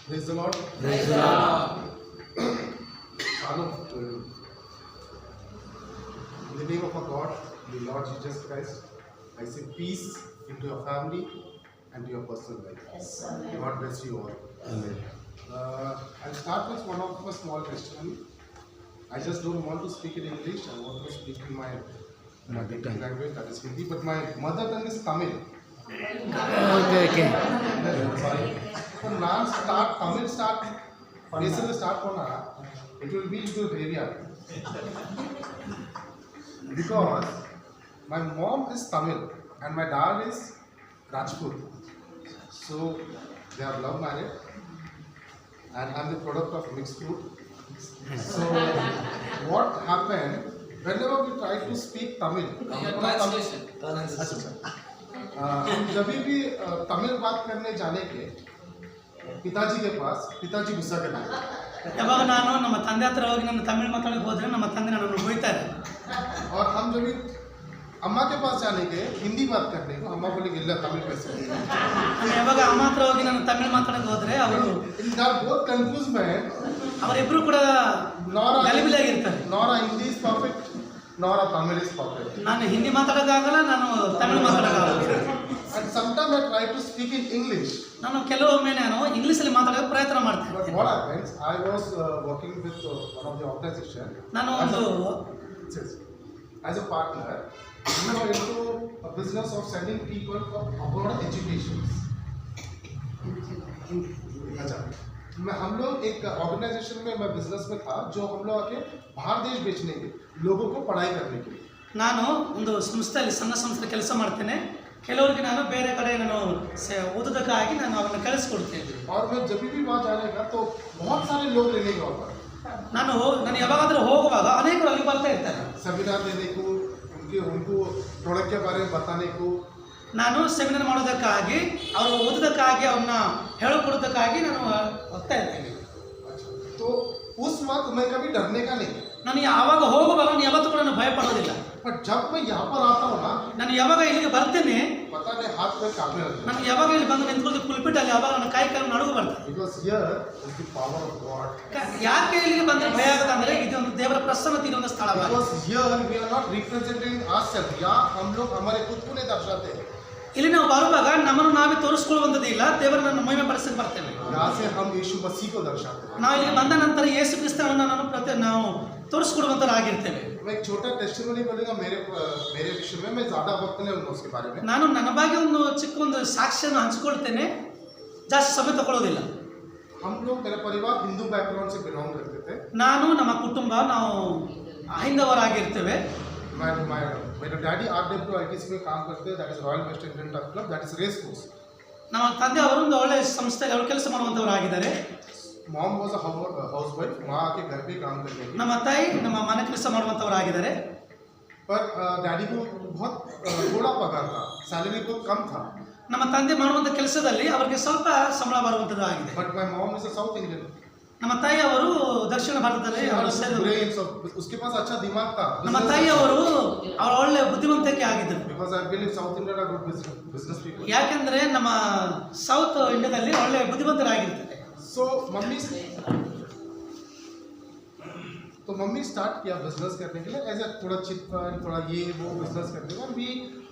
Praise the Lord. Praise the Lord. In the name of our God, the Lord Jesus Christ, I say peace into your family and to your personal life. Yes, amen. God bless you all. Amen. I'll start with one of my small testimony. I just don't want to speak in English. I want to speak in my native language, that is Hindi. But my mother tongue is Tamil. Okay. Sorry. So now start Tamil start. Basically start होना. It will be into graveyard. Because my mom is Tamil and my dad is Rajput. So they are love married and I'm the product of mixed fruit. So what happened, whenever we try to speak Tamil, हम जब भी तमिल बात करने जाने के पिताजी के पास पिताजी गुस्सा करते हैं. ಯಾವಾಗ ನಾನು ನಮ್ಮ ತಂದೆ ಹತ್ರ ಹೋಗಿ ನನ್ನ ತಮಿಳು ಮಾತಾಡಕ್ಕೆ ಹೋದ್ರೆ ನಮ್ಮ ತಂದೆ ನನ್ನನ್ನು ಬೈತಾರೆ. और हम जब भी अम्मा के पास जाने के हिंदी बात करने को अम्मा बोलेंगे ಇಲ್ಲ तमिल कैसे. ನಾನು ಯಾವಾಗ ಅಮ್ಮ ಹತ್ರ ಹೋಗಿ ನಾನು ತಮಿಳು ಮಾತಾಡಕ್ಕೆ ಹೋದ್ರೆ ಅವರು बहुत कंफ्यूज में ಅವರಿಬ್ರು ಕೂಡ ಗಲಿಬಿಲಿಯಾಗಿರ್ತಾರೆ. Nora Hindi is perfect Nora Tamil is perfect. ನಾನು ಹಿಂದಿ ಮಾತಾಡೋಕ್ಕಾಗಲ್ಲ, ನಾನು Tamil ಮಾತಾಡೋಕ್ಕಾಗಲ್ಲ. And sometimes I try to speak in English. ನಾನು ಕೆಲವೊಮ್ಮೆ ನಾನು ಇಂಗ್ಲೀಷಲ್ಲಿ ಮಾತಾಡೋಕೆ ಪ್ರಯತ್ನ ಮಾಡ್ತೇನೆ. But what happens, I was working with one of the organization. ನಾನು ಒಂದು as a partner, we were into a business of sending people for abroad education. अच्छा, हम लोग एक ऑर्गेनाइजेशन में मैं बिजनेस में था जो हम लोग आके बाहर देश बेचने के लोगों को पढ़ाई करने के लिए. ನಾನು ಒಂದು ಸಂಸ್ಥೆಯಲ್ಲಿ ಸಣ್ಣ ಸಂಸ್ಥೆ ಕೆಲಸ ಮಾಡ್ತೇನೆ. ಕೆಲವರಿಗೆ ನಾನು ಬೇರೆ ಕಡೆ ನಾನು ಓದೋದಕ್ಕಾಗಿ ನಾನು ಅವರನ್ನು ಕಳಿಸ್ಕೊಡ್ತೇನೆ. और मैं जब भी वहाँ जाने का तो बहुत सारे लोग रहने के वहाँ पर. ನಾನು ಯಾವಾಗಾದರೂ ಹೋಗುವಾಗ ಅನೇಕರು ಅಲ್ಲಿ ಬರ್ತಾ ಇರ್ತಾರೆ. सेमिनार देने को उनको प्रोडक्ट के बारे में बताने को. ನಾನು ಸೆಮಿನಾರ್ ಮಾಡೋದಕ್ಕಾಗಿ ಅವರು ಓದೋದಕ್ಕಾಗಿ ಅವ್ರನ್ನ ಹೇಳಿಕೊಡೋದಕ್ಕಾಗಿ ನಾನು ಹೋಗ್ತಾ ಇರ್ತೇನೆ. तो उस वक्त मैं कभी डरने का नहीं. ನಾನು ಯಾವಾಗ ಹೋಗುವಾಗ ನಾನು ಯಾವತ್ತೂ ಕೂಡ ನಾನು ಭಯ ಪಡೋದಿಲ್ಲ. बट जब मैं यहाँ पर आता हूँ ना, ನಾನು ಯಾವಾಗ ಇಲ್ಲಿಗೆ ಬರ್ತೇನೆ, पता नहीं हाथ में कांपने लगते हैं. ನಾನು ಯಾವಾಗ ಇಲ್ಲಿ ಬಂದು ನಿಂತ್ಕೊಂಡು ಪುಲ್ಪಿಟಲ್ಲಿ ಯಾವಾಗ ನನ್ನ ಕೈ ಕಾಲು ನಡುಗು ಬರ್ತದೆ. Because here is the power of God. ಯಾಕೆ ಇಲ್ಲಿಗೆ ಬಂದ್ರೆ ಭಯ ಆಗುತ್ತೆ ಅಂದ್ರೆ ಇದು ಒಂದು ದೇವರ ಪ್ರಸನ್ನತೆ ಇರುವಂತ ಸ್ಥಳವಾಗಿದೆ. Because here we are not representing ourselves. यहाँ हम लोग हमारे खुद को नहीं दर्शाते. ಇಲ್ಲಿ ನಾವು ಬರುವಾಗ ನಮ್ಮನ್ನು ನಾವೇ ತೋರಿಸ್ಕೊಳ್ಳುವಂಥದ್ದು ಇಲ್ಲ, ದೇವರನ್ನು ಮಹಿಮೆ ಪಡಿಸಕ್ಕೆ ಬರ್ತೇವೆ. यहाँ से हम यीशु मसीह को दर्शाते हैं. ನಾವು ಇಲ್ಲಿ ಬಂದ ನಂತರ ಯೇಸು ಕ್ರಿಸ್ತನನ್ನು ನಾವು ತೋರಿಸ್ಕೊಡುವಂತರಾಗಿರ್ತೇವೆ. मैं एक छोटा टेस्टिमनी बोलूँगा मेरे विषय में. मैं ज़्यादा वक्त नहीं लूँगा उसके बारे में. ನಾನು ನನ್ನ ಬಗ್ಗೆ ಒಂದು ಚಿಕ್ಕ ಒಂದು ಸಾಕ್ಷ್ಯವನ್ನು ಹಂಚಿಕೊಳ್ತೇನೆ, ಜಾಸ್ತಿ ಸಮಯ ತಗೊಳ್ಳೋದಿಲ್ಲ. हम लोग मेरा परिवार हिंदू बैकग्राउंड से बिलोंग करते थे. ನಾನು ನಮ್ಮ ಕುಟುಂಬ ನಾವು ಹೈಂದವರಾಗಿರ್ತೇವೆ. मेरे डैडी RWITC में काम करते हैं. That is Royal West Indian Turf Club. That is race course. ನಮ್ಮ ತಂದೆ ಅವರು ಒಂದು ಒಳ್ಳೆಯ संस्थೆಯಲ್ಲಿ ಅವರು ಕೆಲಸ ಮಾಡುವಂತವರಾಗಿದ್ದಾರೆ. Mom was a housewife. माँ आके घर पे काम करती थी. ನಮ್ಮ ತಾಯಿ ನಮ್ಮ ಮನೆ ಕೆಲಸ ಮಾಡುವಂತವರಾಗಿದ್ದಾರೆ. पर डैडी को बहुत थोड़ा पगार था. सैलरी बहुत कम था. ನಮ್ಮ ತಂದೆ ಮಾಡುವಂತ ಕೆಲಸದಲ್ಲಿ ಅವರಿಗೆ ಸ್ವಲ್ಪ ಸಂಬಳ ಬರುವಂತದ್ದಾಗಿದೆ. But my mom is a South Indian. ನಮ್ಮ ತಾಯಿ ಅವರು ದಕ್ಷಿಣ ಭಾರತದಲ್ಲಿ ಅವರು उसके पास अच्छा दिमाग था. ನಮ್ಮ ತಾಯಿ ಅವರು ಒಳ್ಳೆ ಬುದ್ಧಿವಂತಿಕೆ ಆಗಿದ್ದರು. Because I believe South India are good business people. ಯಾಕಂದ್ರೆ ನಮ್ಮ ಸೌತ್ ಇಂಡಿಯಾದಲ್ಲಿ ಒಳ್ಳೆ ಬುದ್ಧಿವಂತರಾಗಿರ್ತಾರೆ. सो मम्मी स्टार्ट किया बिजनेस करने के लिए. ऐसे थोड़ा चिट फंड थोड़ा ये वो बिजनेस करने के भी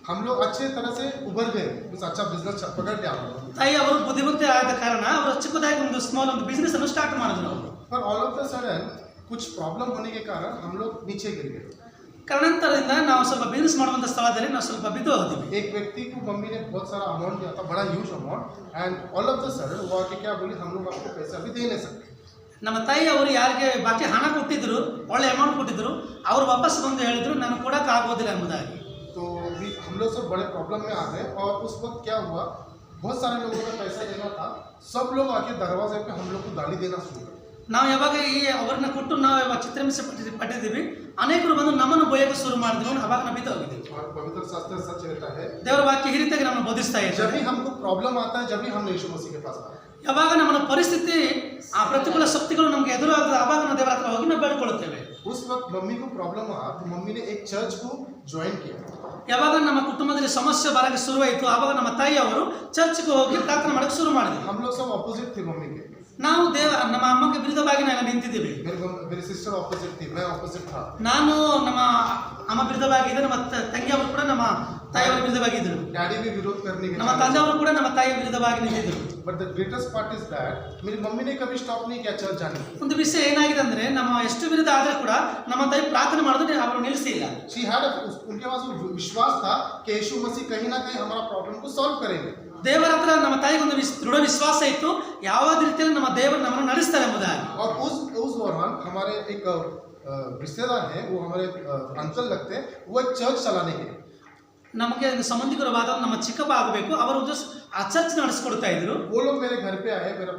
हम लोग अच्छे तरह से उभर गए. अच्छा बिजनेस पकड़ लिया. ತಾಯಿ ಅವರು ಬುದ್ಧಿವಂತ ಆದ ಕಾರಣ ಅವರು ಚಿಕ್ಕದಾಗಿ ಒಂದು ಸ್ಮಾಲ್ ಒಂದು ಬಿಸ್ನೆಸ್ ಅನ್ನು ಸ್ಟಾರ್ಟ್ ಮಾಡಿದ್ರು. पर ऑल ऑफ द सडन कुछ प्रॉब्लम होने के कारण हम लोग नीचे गिर गए. ಕಾರಣಾಂತರದಿಂದ ನಾವು ಸ್ವಲ್ಪ ಬಿಸ್ನೆಸ್ ಮಾಡುವಂತ ಸ್ಥಳದಲ್ಲಿ ನಾವು ಸ್ವಲ್ಪ ಬಿದ್ದು ಹೋದ್ವಿ. एक व्यक्ति को मम्मी ने बहुत सारा अमाउंट दिया था, बड़ा huge amount. And all of the sudden वो आके क्या बोली, हम लोग आपको पैसा भी दे नहीं सकते. ನಮ್ಮ ತಾಯಿ ಅವರು ಯಾರಿಗೆ ಬಾಕಿ ಹಣ ಕೊಟ್ಟಿದ್ರು, ಒಳ್ಳೆ ಅಮೌಂಟ್ ಕೊಟ್ಟಿದ್ರು, ಅವರು ವಾಪಸ್ ಬಂದು ಹೇಳಿದ್ರು ನಾನು ಕೊಡಕ್ಕೆ ಆಗೋದಿಲ್ಲ ಎಂಬುದಾಗಿ. तो हम लोग सब बड़े प्रॉब्लम में आ गए. और उस वक्त क्या हुआ, बहुत सारे लोगों को पैसा देना था. सब लोग आके दरवाजे पे हम लोग को गाली देना शुरू कर. ನಾವು ಯಾವಾಗ ಅವರನ್ನ ಕೊಟ್ಟು ನಾವು ಯಾವಾಗ ಚಿತ್ರಹಿಂಸೆ ಪಟ್ಟಿದ್ದೀವಿ, ಅನೇಕರು ಬಂದು ನಮ್ಮನ್ನು ಬೈಯಕ್ಕೆ ಶುರು ಮಾಡಿದ್ರು. ಅವಾಗ ನಾವು ಬಿದ್ದು ಹೋಗಿದ್ದೀವಿ. और पवित्र शास्त्र सच रहता है. ದೇವರ ವಾಕ್ಯ ಈ ರೀತಿಯಾಗಿ ನಮ್ಮನ್ನು ಬೋಧಿಸ್ತಾ ಇದೆ. जब भी हमको प्रॉब्लम आता है, जब भी हम यीशु मसीह के पास आते हैं. ಯಾವಾಗ ನಮ್ಮ ಪರಿಸ್ಥಿತಿ ಆ ಪ್ರತಿಕೂಲ ಶಕ್ತಿಗಳು ನಮಗೆ ಎದುರಾಗ್ತದೆ, ಆವಾಗ ನಾವು ದೇವರ ಹತ್ರ ಹೋಗಿ ನಾವು ಬೇಡಿಕೊಳ್ಳುತ್ತೇವೆ. उस वक्त मम्मी को प्रॉब्लम आया तो मम्मी ने एक चर्च को ज्वाइन किया. ಯಾವಾಗ ನಮ್ಮ ಕುಟುಂಬದಲ್ಲಿ ಸಮಸ್ಯೆ ಬರಕ್ಕೆ ಶುರುವಾಯಿತು, ಆವಾಗ ನಮ್ಮ ತಾಯಿ ಅವರು ಚರ್ಚ್ಗೆ ಹೋಗಿ ಪ್ರಾರ್ಥನೆ ಮಾಡಕ್ಕೆ ಶುರು ಮಾಡಿದ್ರು. हम लोग सब अपोजिट थे मम्मी के. ನಾವು ನಮ್ಮ ಅಮ್ಮಗೆ ವಿರುದ್ಧವಾಗಿ ನಾವು ನಿಂತಿದ್ದೀವಿ. मेरी सिस्टर ऑपोजिट थी, मैं ऑपोजिट था. ನಾನು ನಮ್ಮ ಅಮ್ಮ ವಿರುದ್ಧವಾಗಿದ್ದೆ, ನಮ್ಮ ತಂಗಿಯವರು ಕೂಡ ನಮ್ಮ ತಾಯಿಯವರ ವಿರುದ್ಧವಾಗಿದ್ದರು. डैडी भी विरोध करने के ನಮ್ಮ ತಂದೆಯವರು ಕೂಡ ನಮ್ಮ ತಾಯಿಯ ವಿರುದ್ಧವಾಗಿ ನಿಂತಿದ್ದರು. But the greatest part is that मेरी मम्मी ने कभी स्टॉप नहीं किया चर्च जाने. ಒಂದು ವಿಷಯ ಏನಾಗಿದೆ ಅಂದ್ರೆ, ನಮ್ಮ ಎಷ್ಟು ವಿರುದ್ಧ ಆದ್ರೆ ಕೂಡ ನಮ್ಮ ತಾಯಿ ಪ್ರಾರ್ಥನೆ ಮಾಡೋದು ಅವರು ನಿಲ್ಲಿಸಿಲ್ಲ. शी हैड उनके पास वो विश्वास था कि यीशु मसीह कहीं ना कहीं हमारा प्रॉब्लम को सॉल्व करेंगे. ದೇವರ ಹತ್ರ ನಮ್ಮ ತಾಯಿಗೆ ಒಂದು ದೃಢ ವಿಶ್ವಾಸ ಇತ್ತು, ಯಾವ ರೀತಿಯಲ್ಲಿ ನಮ್ಮ ದೇವರು ನಮ್ಮನ್ನು ನಡೆಸ್ತಾರೆ ಎಂಬುದಾಗಿ. और उस दौरान हमारे एक रिश्तेदार हैं, वो हमारे अंकल लगते हैं, वो एक चर्च चलाने के. ನಮಗೆ ಸಂಬಂಧಿಕರವಾದ ನಮ್ಮ ಚಿಕ್ಕಪ್ಪ ಆಗಬೇಕು, ಅವರು ಆ ಚರ್ಚ್ ನಡೆಸ್ಕೊಡ್ತಾ ಇದ್ರು. वो लोग मेरे घर पे आए, मेरा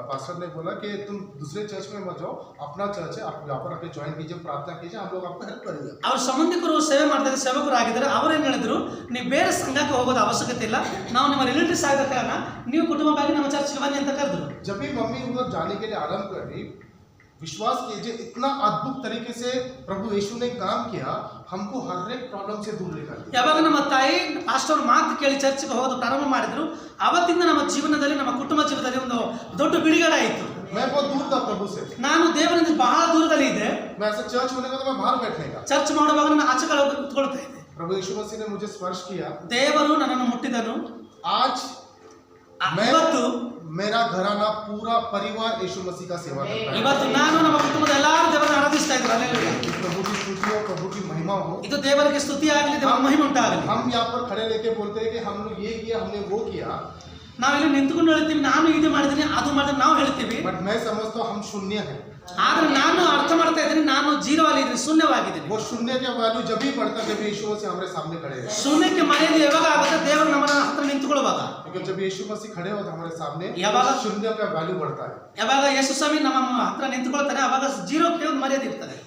पास्टर ने बोला कि तुम दूसरे चर्च में मत जाओ, अपना चर्च है, आप यहाँ पर आके ज्वाइन कीजिए, प्रार्थना कीजिए, हम लोग आपको हेल्प करेंगे. ಅವ್ರ ಸಂಬಂಧಿಕರು ಸೇವೆ ಮಾಡ್ತಾರೆ, ಸೇವಕರು ಆಗಿದ್ದಾರೆ. ಅವ್ರೇನು ಹೇಳಿದ್ರು, ನೀವು ಬೇರೆ ಸಂಘಕ್ಕೆ ಹೋಗೋದು ಅವಶ್ಯಕತೆ ಇಲ್ಲ, ನಾವು ನಿಮ್ಮ ರಿಲೇಟಿವ್ಸ್ ಆಗಿದ ಕಾರಣ ನೀವು ಕುಟುಂಬವಾಗಿ ನಮ್ಮ ಚರ್ಚ್ಗೆ ಬನ್ನಿ ಅಂತ ಕರೆದ್ರು. जब भी मम्मी उधर जाने के लिए आरंभ कर रही, विश्वास कीजिए इतना अद्भुत तरीके से प्रभु यीशु ने काम किया, हमको हर एक प्रॉब्लम से दूर लेकर गया. ಯಾವಾಗ ನಮ್ಮ ತಾಯಿ ಪಾಸ್ಟರ್ ಮಾತು ಕೇಳಿ ಚರ್ಚ್ಗೆ ಹೋಗೋದು ಪ್ರಾರಂಭ ಮಾಡಿದ್ರು, ಅವತ್ತಿಂದ ನಮ್ಮ ಜೀವನದಲ್ಲಿ, ನಮ್ಮ ಕುಟುಂಬ ಜೀವನದಲ್ಲಿ ಒಂದು ದೊಡ್ಡ ಬಿಡುಗಡೆ ಆಯಿತು. मैं बहुत दूर था प्रभु से. ನಾನು ದೇವರಿಂದ ಬಹಳ ದೂರದಲ್ಲಿ ಇದ್ದೆ. मैं ऐसा चर्च होने का तो मैं बाहर बैठने का. ಚರ್ಚ್ ಮಾಡುವಾಗ ನಾನು ಆಚೆ ಕಡೆ ಹೋಗಿ ಕೂತ್ಕೊಳ್ತಾ ಇದ್ದೆ. प्रभु यीशु मसीह ने मुझे स्पर्श किया. ದೇವರು ನನ್ನನ್ನು ಮುಟ್ಟಿದನು. आज ಇವತ್ತು मेरा घराना पूरा परिवार यीशु मसीह का सेवा करता है. ಇವತ್ತು ನಾನು ನಮ್ಮ ಕುಟುಂಬದ ಎಲ್ಲರೂ ದೇವರನ್ನು ಆರಾಧಿಸ್ತಾ ಇದ್ದಾರೆ. ಹಲ್ಲೆಲೂಯಾ. प्रभु की स्तुति और प्रभु की महिमा हो. ಇದು ದೇವರಿಗೆ ಸ್ತುತಿ ಆಗಲಿ, ದೇವರ ಮಹಿಮೆ ಉಂಟಾಗಲಿ. हम यहाँ पर खड़े रह के बोलते हैं कि हमने ये किया, हमने वो किया. ನಾವಿಲ್ಲಿ ನಿಂತುಕೊಂಡು ಹೇಳ್ತೀವಿ, ನಾನು ಇದು ಮಾಡಿದ್ದೀನಿ, ಅದು ಮಾಡಿದ್ರೆ ನಾವು ಹೇಳ್ತೀವಿ. बट मैं समझता हूँ हम शून्य हैं. ಆದ್ರೆ ನಾನು ಅರ್ಥ ಮಾಡ್ತಾ ಇದ್ದೀನಿ, ನಾನು ಜೀರೋ ಆಗಿದ್ದೀನಿ, ಶೂನ್ಯವಾಗಿದ್ದೀನಿ. वो शून्य का वैल्यू जब भी बढ़ता है जब यीशु मसीह हमारे सामने खड़े हैं. ಶೂನ್ಯಕ್ಕೆ ಮರ್ಯಾದೆ ಯಾವಾಗ ಆಗುತ್ತೆ? ದೇವರು ನಮ್ಮನ್ನ ಹತ್ರ ನಿಂತುಕೊಳ್ಳುವಾಗ. क्योंकि जब यीशु मसीह खड़े होते हैं हमारे सामने, यावागा- शून्य का वैल्यू बढ़ता है. ಯಾವಾಗ ಯೇಸು ಸ್ವಾಮಿ ನಮ್ಮ ಹತ್ರ ನಿಂತುಕೊಳ್ತಾನೆ, ಅವಾಗ ಜೀರೋಕ್ಕೆ ಒಂದು ಮರ್ಯಾದೆ ಇರ್ತದೆ.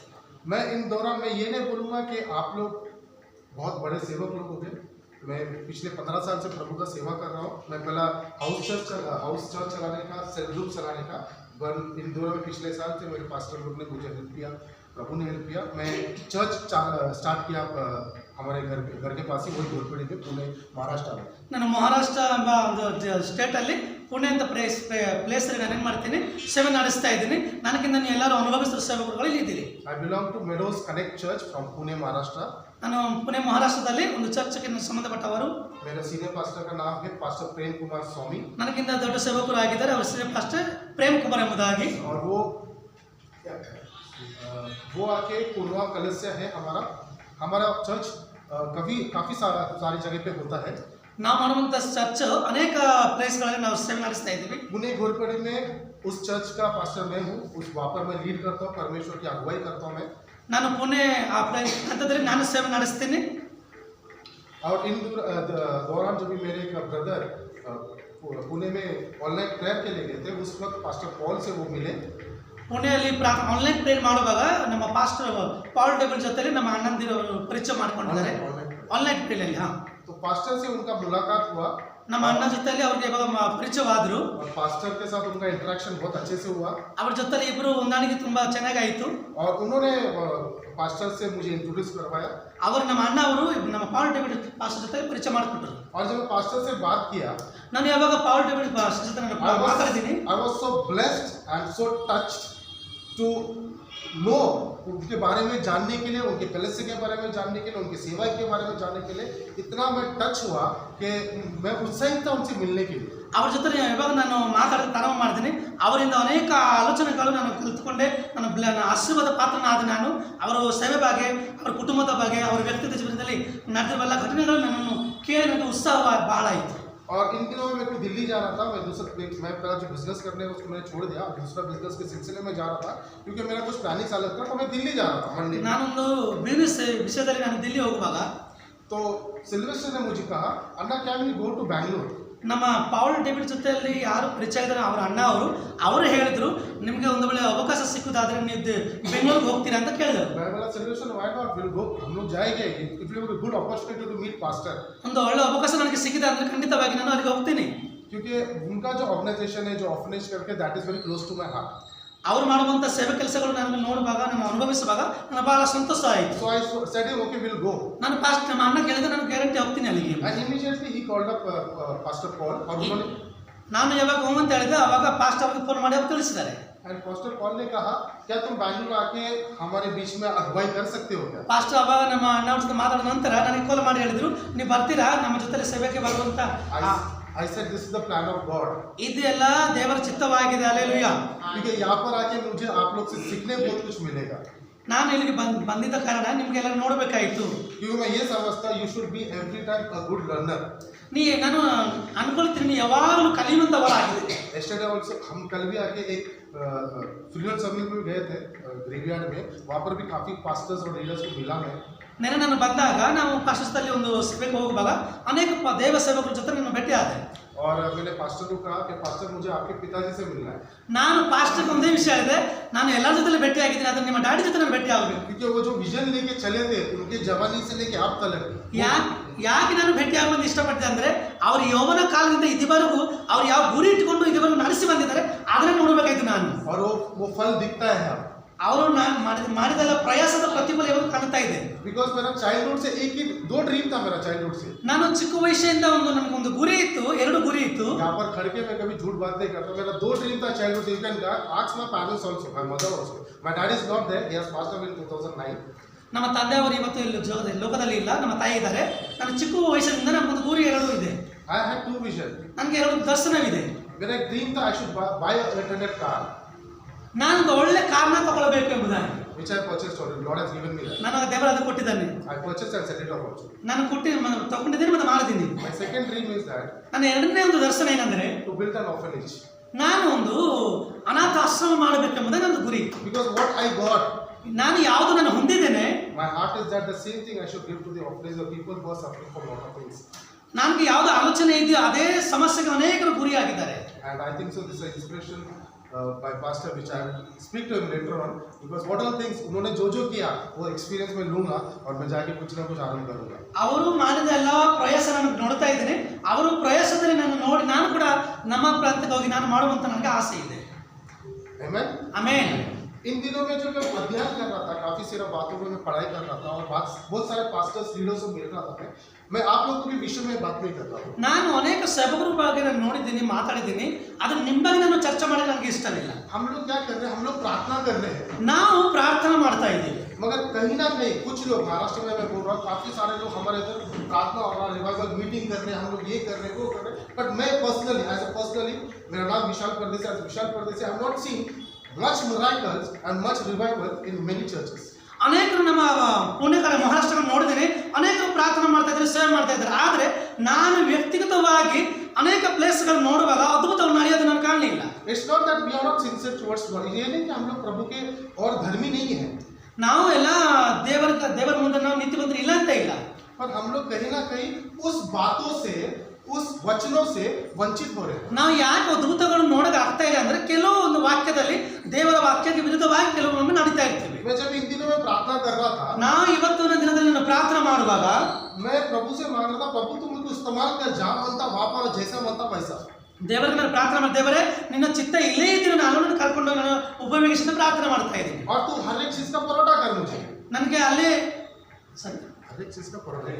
मैं इन दौरान मैं ये नहीं बोलूँगा कि आप लोग बहुत बड़े सेवक लोग होते. मैं पिछले 15 साल से प्रभु का सेवा कर रहा हूँ. मैं पहला हाउस चर्च चलाने का, सेल ग्रुप चलाने का, इन दोनों में पिछले साल से मेरे पास्टर लोग ने मुझे हेल्प किया, प्रभु ने हेल्प किया. मैं चर्च स्टार्ट किया हमारे घर के पास ही, वही घोरपड़ी में, पुणे महाराष्ट्र में. ನಾನು ಮಹಾರಾಷ್ಟ್ರ ಎಂಬ ಒಂದು ಸ್ಟೇಟಲ್ಲಿ, ಪುಣೆ ಅಂತ ಪ್ಲೇಸಲ್ಲಿ ನಾನು ಏನು ಮಾಡ್ತೀನಿ, ಸೇವೆ ನಡೆಸ್ತಾ ಇದ್ದೀನಿ. ನನಗಿಂತ ನೀವು ಎಲ್ಲರೂ ಅನುಭವಿಸಿದ ಸೇವಕರುಗಳು ಇಲ್ಲಿ ಇದ್ದೀರಿ. I belong to Meadows Connect Church from Pune, Maharashtra. ನಾನು ಪುಣೆ ಮಹಾರಾಷ್ಟ್ರದಲ್ಲಿ ಒಂದು ಚರ್ಚ್ಗೆ ಸಂಬಂಧಪಟ್ಟವರು. मेरा सीनियर पास्टर का नाम है पास्टर प्रेम कुमार स्वामी. ನನಗಿಂತ ದೊಡ್ಡ ಸೇವಕರು ಆಗಿದ್ದಾರೆ, ಅವರ ಹೆಸರು ಪಾಸ್ಟರ್ ಪ್ರೇಮ್ ಕುಮಾರ್ ಎಂಬುದಾಗಿ. और वो आके पूर्वा कलस्या है हमारा चर्च काफ़ी सारी जगह पे होता है. ನಾವು ಮಾಡುವಂಥ ಚರ್ಚ್ ಅನೇಕ ಪ್ಲೇಸ್ಗಳಲ್ಲಿ ನಾವು ಸೇವೆ ನಡೆಸ್ತಾ ಇದ್ದೀವಿ. पुणे घोरपड़ी में उस चर्च का पास्टर मैं हूँ. वहाँ पर मैं लीड करता हूँ, परमेश्वर की अगुवाई करता हूँ मैं. ನಾನು ಪುಣೆ ಆ ಹಂತದಲ್ಲಿ ನಾನು ಸೇವೆ ನಡೆಸ್ತೀನಿ. और इन दौरान जब भी मेरे एक ब्रदर पुणे में ऑनलाइन प्रेयर के लिए गए थे, उस वक्त पास्टर पॉल से वो मिले. ಪುಣೆಯಲ್ಲಿ ಆನ್ಲೈನ್ ಪ್ರೇಯರ್ ಮಾಡುವಾಗ ನಮ್ಮ ಪಾಸ್ಟರ್ ಪಾಲ್ ಟೇಬಲ್ ಜೊತೆಲಿ ನಮ್ಮ ಅಣ್ಣಂದಿರವರು ಪರಿಚಯ ಮಾಡ್ಕೊಂಡಿದ್ದಾರೆ ಆನ್ಲೈನ್ ಪ್ರೇಯರಲ್ಲಿ. तो पास्टर से उनका मुलाकात हुआ. ನಮ್ಮ ಅಣ್ಣ ಜೊತೆಲಿ ಅವ್ರಿಗೆ ಇವಾಗ ಪರಿಚಯವಾದರು. और पास्टर के साथ उनका इंटरेक्शन बहुत अच्छे से हुआ. ಅವ್ರ ಜೊತೆಲಿ ಇಬ್ಬರು ಹೊಂದಾಣಿಕೆ ತುಂಬಾ ಚೆನ್ನಾಗಾಯಿತು. और उन्होंने पास्टर से मुझे इंट्रोड्यूस करवाया. ಅವರು ನಮ್ಮ ಅಣ್ಣ ಅವರು ನಮ್ಮ ಪಾಲ್ ಟೇಬಲ್ ಪಾಸ್ಟರ್ ಜೊತೆ ಪರಿಚಯ ಮಾಡಿಕೊಟ್ರು. और जब मैं पास्टर से बात किया, ನಾನು ಯಾವಾಗ ಪಾಲ್ ಟೇಬಲ್ ಪಾಸ್ಟರ್ ಜೊತೆ ನಾನು ಮಾತಾಡ್ತೀನಿ, I was so blessed and so touched to know उनके बारे में जानने के लिए, उनके कलिसिया के बारे में जानने के लिए, उनकी सेवा के बारे में जानने के लिए इतना मैं टच हुआ कि मैं उत्साहित था उनसे मिलने के लिए. ಅವ್ರ ಜೊತೆ ಯಾವಾಗ ನಾನು ಮಾತಾಡೋದು ಪ್ರಾರಂಭ ಮಾಡಿದ್ದೀನಿ, ಅವರಿಂದ ಅನೇಕ ಆಲೋಚನೆಗಳು ನಾನು ಕಲಿತುಕೊಂಡೆ. ನನ್ನ ಆಶೀರ್ವಾದ ಪಾತ್ರನಾದ ನಾನು ಅವರ ಸೇವೆ ಬಗ್ಗೆ, ಅವರ ಕುಟುಂಬದ ಬಗ್ಗೆ, ಅವರ ವ್ಯಕ್ತಿಗತ ಜೀವನದಲ್ಲಿ ನಡೆದಿರುವ ಘಟನೆಗಳು ನನ್ನನ್ನು ಕೇಳಿ ನನಗೆ ಉತ್ಸಾಹ ಬಹಳ ಆಯಿತು. और इन दिनों में मेरे को दिल्ली जा रहा था. मैं पहला जो बिजनेस करने उसको मैंने छोड़ दिया, दूसरा बिजनेस के सिलसिले में जा रहा था क्योंकि मेरा कुछ प्लानिंग चालू था. तो मैं दिल्ली जा रहा था मंडे. ನಾನೊಂದು ಬಿಸ್ನೆಸ್ ವಿಷಯದಲ್ಲಿ ನಾನು ದಿಲ್ಲಿ ಹೋಗುವಾಗ तो सिल्वेस्टर ने मुझे कहा, अन्ना क्या वी गो टू बैंगलोर. ನಮ್ಮ ಪೌಲ್ ಡೇವಿಡ್ ಜೊತೆಯಲ್ಲಿ ಯಾರು ಪರಿಚಯ ಇದ್ದಾರೆ ಅವರ ಅಣ್ಣ ಅವರು ಹೇಳಿದ್ರು, ನಿಮಗೆ ಒಂದು ವೇಳೆ ಅವಕಾಶ ಸಿಕ್ಕುದಾದ್ರೆ ನೀವು ಬೆಂಗಳೂರಿಗೆ ಹೋಗ್ತೀರಾ ಅಂತ ಕೇಳಿದ್ರು. मैं बोला Sylvester why not, will go, हम लोग जाएंगे if you have a good opportunity to meet pastor. ಒಂದು ಒಳ್ಳೆ ಅವಕಾಶ ನನಗೆ ಸಿಕ್ಕಿದೆ ಅಂದ್ರೆ ಖಂಡಿತವಾಗಿ ನಾನು ಅಲ್ಲಿಗೆ ಹೋಗ್ತೀನಿ. क्योंकि उनका जो ऑर्गेनाइजेशन है, जो ऑर्फनेज करके, that is very close to my heart. ಅವ್ರು ಮಾಡುವಂಥ ಸೇವೆ ಕೆಲಸಗಳು ನಾನು ನೋಡುವಾಗ, ನಾನು ಅನುಭವಿಸುವಾಗ ನನಗೆ ಬಹಳ ಸಂತೋಷ ಆಯಿತು. So I said him, okay, we'll go. ನಾನು ನಮ್ಮ ಅಣ್ಣ ಕೇಳಿದ್ರೆ ನಾನು ಗ್ಯಾರಂಟಿ ಹೋಗ್ತೀನಿ ಅಲ್ಲಿಗೆ. And immediately he called up Pastor Paul. और ನಾನು ಯಾವಾಗ ಹ್ಞೂ ಅಂತ ಹೇಳಿದೆ ಅವಾಗ ಪಾಸ್ಟ್ ಅವ್ರಿಗೆ ಫೋನ್ ಮಾಡಿ ಅವ್ರು ತಿಳಿಸಿದ್ದಾರೆ. एंड पास्टर पॉल ने कहा क्या तुम बैंगलोर आके हमारे बीच में अगुवाई कर सकते हो क्या? ಪಾಸ್ಟರ್ ಅವಾಗ ನಮ್ಮ ಅಣ್ಣ ಜೊತೆ ಮಾತಾಡಿದ ನಂತರ ನನಗೆ ಕಾಲ್ ಮಾಡಿ ಹೇಳಿದ್ರು, ನೀವು ಬರ್ತೀರಾ ನಮ್ಮ ಜೊತೆ ಸೇವೆಗೆ ಬರುವಂತ. I said this is the plan of God. ಇದೆಲ್ಲ ದೇವರ ಚಿತ್ತವಾಗಿದೆ. ಅಲ್ಲೇಲೂಯಾ. क्योंकि यहाँ पर आके मुझे आप लोग से सीखने बहुत कुछ मिलेगा. ನಾನು ಇಲ್ಲಿಗೆ ಬಂದಿದ್ದ ಕಾರಣ ನಿಮ್ಗೆಲ್ಲ ನೋಡಬೇಕಾಯಿತು. क्योंकि मैं ये समझता you should be every time a good learner. ನಾನು ಅನ್ಕೊಳ್ತೀನಿ ನೀವು ಯಾವಾಗಲೂ ಕಲಿಯುವಂತವರಾಗಿದೆ. Yesterday also हम कल भी आके एक फ्यूनरल सर्विस में गए थे ग्रेवयार्ड में, वहाँ पर भी काफी पास्टर्स और लीडर्स को मिला मैं. ನೆನೆ ನಾನು ಬಂದಾಗ ನಾವು ಪಾಸ್ಟರ್ಸ್ದಲ್ಲಿ ಒಂದು ಸಭೆಗೆ ಹೋಗುವಾಗ ಅನೇಕ ದೇವ ಸೇವಕರ ಜೊತೆ ನಾನು ಭೇಟಿ ಆದೆ. और मैंने पास्टर को कहा कि पास्टर मुझे आपके पिताजी से मिलना है. ನಾನು ಪಾಸ್ಟರ್ಗೆ ಒಂದೇ ವಿಷಯ ಹೇಳಿದೆ, ನಾನು ಎಲ್ಲರ ಜೊತೆ ಭೇಟಿ ಆಗಿದ್ದೀನಿ, ಅದನ್ನ ನಿಮ್ಮ ಡ್ಯಾಡಿ ಜೊತೆ ನಾನು ಭೇಟಿ ಆಗಬೇಕು. क्योंकि वो जो विजन लेके चले थे उनके जवानी से लेके आप तक ಯಾಕೆ ನಾನು ಭೇಟಿ ಆಗೋದು ಇಷ್ಟಪಟ್ಟೆ ಅಂದ್ರೆ ಅವ್ರ ಯೌವನ ಕಾಲದಿಂದ ಇದುವರೆಗೂ ಅವ್ರು ಯಾವ ಗುರಿ ಇಟ್ಕೊಂಡು ಇದುವರೆಗೂ ನಡೆಸಿ ಬಂದಿದ್ದಾರೆ ಅದನ್ನ ನೋಡಬೇಕಾಯ್ತು ನಾನು. और वो फल दिखता है ಅವರು ಮಾಡಿದ ಪ್ರಯಾಸದ ಪ್ರತಿಫಲ ಇವಾಗ ಕಾಣ್ತಾ ಇದೆ. बिकॉज मेरा चाइल्डहुड से एक ही दो ड्रीम था मेरा चाइल्डहुड से. ನಾನು ಚಿಕ್ಕ ವಯಸ್ಸಿಂದ ನನಗೊಂದು ಗುರಿ ಇತ್ತು, ಎರಡು ಗುರಿ ಇತ್ತು. यहाँ पर खड़ के मैं कभी झूठ बात नहीं करता. मेरा दो ड्रीम था चाइल्डहुड से. You can ask my parents also, my mother also. My dad is not there, he has passed away in 2009. ನಮ್ಮ ತಂದೆಯವರು ಇವತ್ತು ಇಲ್ಲಿ ಲೋಕದಲ್ಲಿ ಇಲ್ಲ, ನಮ್ಮ ತಾಯಿ ಇದ್ದಾರೆ. ನನ್ನ ಚಿಕ್ಕ ವಯಸ್ಸಿನಿಂದ ನಮಗೊಂದು ಗುರಿ ಎರಡು ಇದೆ. I had two vision. ನನಗೆ ಎರಡು ದರ್ಶನವಿದೆ. मेरा एक ड्रीम था I should buy a electronic car. ನಾನೊಂದು ಒಳ್ಳೆ ಕಾರ್ನ ತಗೊಳ್ಬೇಕು ಎಂಬುದಾಗಿ. which I purchased already. Lord has given me that. ನನಗೆ ದೇವರು ಅದು ಕೊಟ್ಟಿದ್ದಾನೆ. I purchased and set it up also. ನಾನು ತಗೊಂಡಿದ್ದೀನಿ ಮತ್ತು ಮಾಡಿದ್ದೀನಿ. My second dream is that ನನ್ನ ಎರಡನೇ ಒಂದು ದರ್ಶನ ಏನಂದ್ರೆ to build an orphanage. ನಾನು ಒಂದು ಅನಾಥ ಆಶ್ರಮ ಮಾಡಬೇಕೆಂಬುದೇ ನನ್ನ ಗುರಿ. Because what I got, ನಾನು ಯಾವುದು ನಾನು ಹೊಂದಿದ್ದೇನೆ, my heart is that the same thing I should give to the orphanage of people who are suffering from lot of things. ನನಗೆ ಯಾವುದು ಆಲೋಚನೆ ಇದೆಯೋ ಅದೇ ಸಮಸ್ಯೆಗೆ ಅನೇಕರು ಗುರಿಯಾಗಿದ್ದಾರೆ. And I think so this is an inspiration by pastor which I speak to him later on, because what all things उन्होंने जो किया वो एक्सपीरियंस में लूंगा और मैं जाके कुछ ना कुछ आरंभ करूंगा. ಅವರು ಮಾಡಿದ ಎಲ್ಲ ಪ್ರಯಾಸ ನಾನು ನೋಡ್ತಾ ಇದ್ದೇನೆ. ಅವರ ಪ್ರಯಾಸದಲ್ಲಿ ನಾನು ನೋಡಿ ನಾನು ಕೂಡ ನಮ್ಮ ಪ್ರಾಂತ್ಯಕ್ಕೆ ಹೋಗಿ ನಾನು ಮಾಡುವಂತ ನನಗೆ ಆಸೆ ಇದೆ. Amen. ಆಮೆನ್. इन दिनों में जो मैं अध्ययन कर रहा था, काफी सारा बातों में मैं पढ़ाई कर रहा था और बहुत सारे पास्टर्स लीडर्स से मिल रहा था मैं आप लोगों को भी विषय में बात नहीं करता हूँ. ನಾನು ಅನೇಕ ಸೇವಕರ ಬಗ್ಗೆ ನಾನು ನೋಡಿದ್ದೀನಿ, ಮಾತಾಡಿದ್ದೀನಿ. ಅದು ನಿಮ್ಮ ಬಗ್ಗೆ ನಾನು ಚರ್ಚೆ ಮಾಡಿ ನನಗೆ ಇಷ್ಟವಿಲ್ಲ. हम लोग क्या कर रहे हैं, हम लोग प्रार्थना कर रहे हैं. ನಾವು ಪ್ರಾರ್ಥನೆ ಮಾಡ್ತಾ ಇದ್ದೀವಿ. मगर कहीं ना कहीं कुछ लोग, महाराष्ट्र में मैं बोल रहा हूँ, काफी सारे लोग हमारे इधर प्रार्थना और रिवाइवल मीटिंग कर रहे हैं, हम लोग ये कर रहे हैं वो कर रहे हैं. बट मैं पर्सनली मेरा नाम विशाल परदेसी, I am not seeing much miracles and much revival in many churches. ಅನೇಕರು ನಮ್ಮ ಪುಣ್ಯ ಕಡೆ ಮಹಾರಾಷ್ಟ್ರ ನೋಡಿದ್ದೀನಿ, ಅನೇಕರು ಪ್ರಾರ್ಥನೆ ಮಾಡ್ತಾ ಇದ್ದಾರೆ, ಸೇವೆ ಮಾಡ್ತಾ ಇದ್ದಾರೆ. ಆದರೆ ನಾನು ವ್ಯಕ್ತಿಗತವಾಗಿ ಅನೇಕ ಪ್ಲೇಸ್ಗಳು ನೋಡುವಾಗ ಅದ್ಭುತಗಳು ನಡೆಯೋದು ನಾನು ಕಾಣಲಿಲ್ಲ. It's not that we are not sincere towards God. ये नहीं कि हम लोग प्रभु के और धर्मी नहीं हैं. ನಾವು ಎಲ್ಲ ದೇವರ ಮುಂದೆ ನಾವು ನಿಂತುಕೊಂಡ್ರೆ ಇಲ್ಲ ಅಂತ ಇಲ್ಲ. पर हम लोग कहीं ना कहीं उस बातों से, उस वचनों से वंचित हो रहे हैं. ನಾವು ಯಾಕೆ ಅದ್ಭುತಗಳನ್ನು ನೋಡಕ್ಕೆ ಆಗ್ತಾ ಇಲ್ಲ ಅಂದ್ರೆ ಕೆಲವೊಂದು ವಾಕ್ಯದಲ್ಲಿ ದೇವರ ವಾಕ್ಯಕ್ಕೆ ವಿರುದ್ಧವಾಗಿ ಕೆಲವೊಮ್ಮೆ ನಡೀತಾ ಇರ್ತೀವಿ. मैं जब इन दिनों में प्रार्थना कर रहा था, ನಾವು ಇವತ್ತಿನ ದಿನದಲ್ಲಿ ನಾನು ಪ್ರಾರ್ಥನೆ ಮಾಡುವಾಗ मैं प्रभु से मांग रहा था, प्रभु तुम मुझको इस्तेमाल कर, जहाँ मनता वहाँ पर, जैसा मनता वैसा. ದೇವರಿಗೆ ನಾನು ಪ್ರಾರ್ಥನೆ ಮಾಡಿ, ದೇವರೇ ನಿನ್ನ ಚಿತ್ತ ಇಲ್ಲೇ ಇದ್ದೀರ, ನಾನು ಕರ್ಕೊಂಡು ನಾನು ಉಪಯೋಗಿಸಿದ ಪ್ರಾರ್ಥನೆ ಮಾಡ್ತಾ ಇದ್ದೀನಿ. और तू हर एक चीज का परोटा कर मुझे. ನನಗೆ ಅಲ್ಲೇ ಸರಿ हर एक चीज का परोटा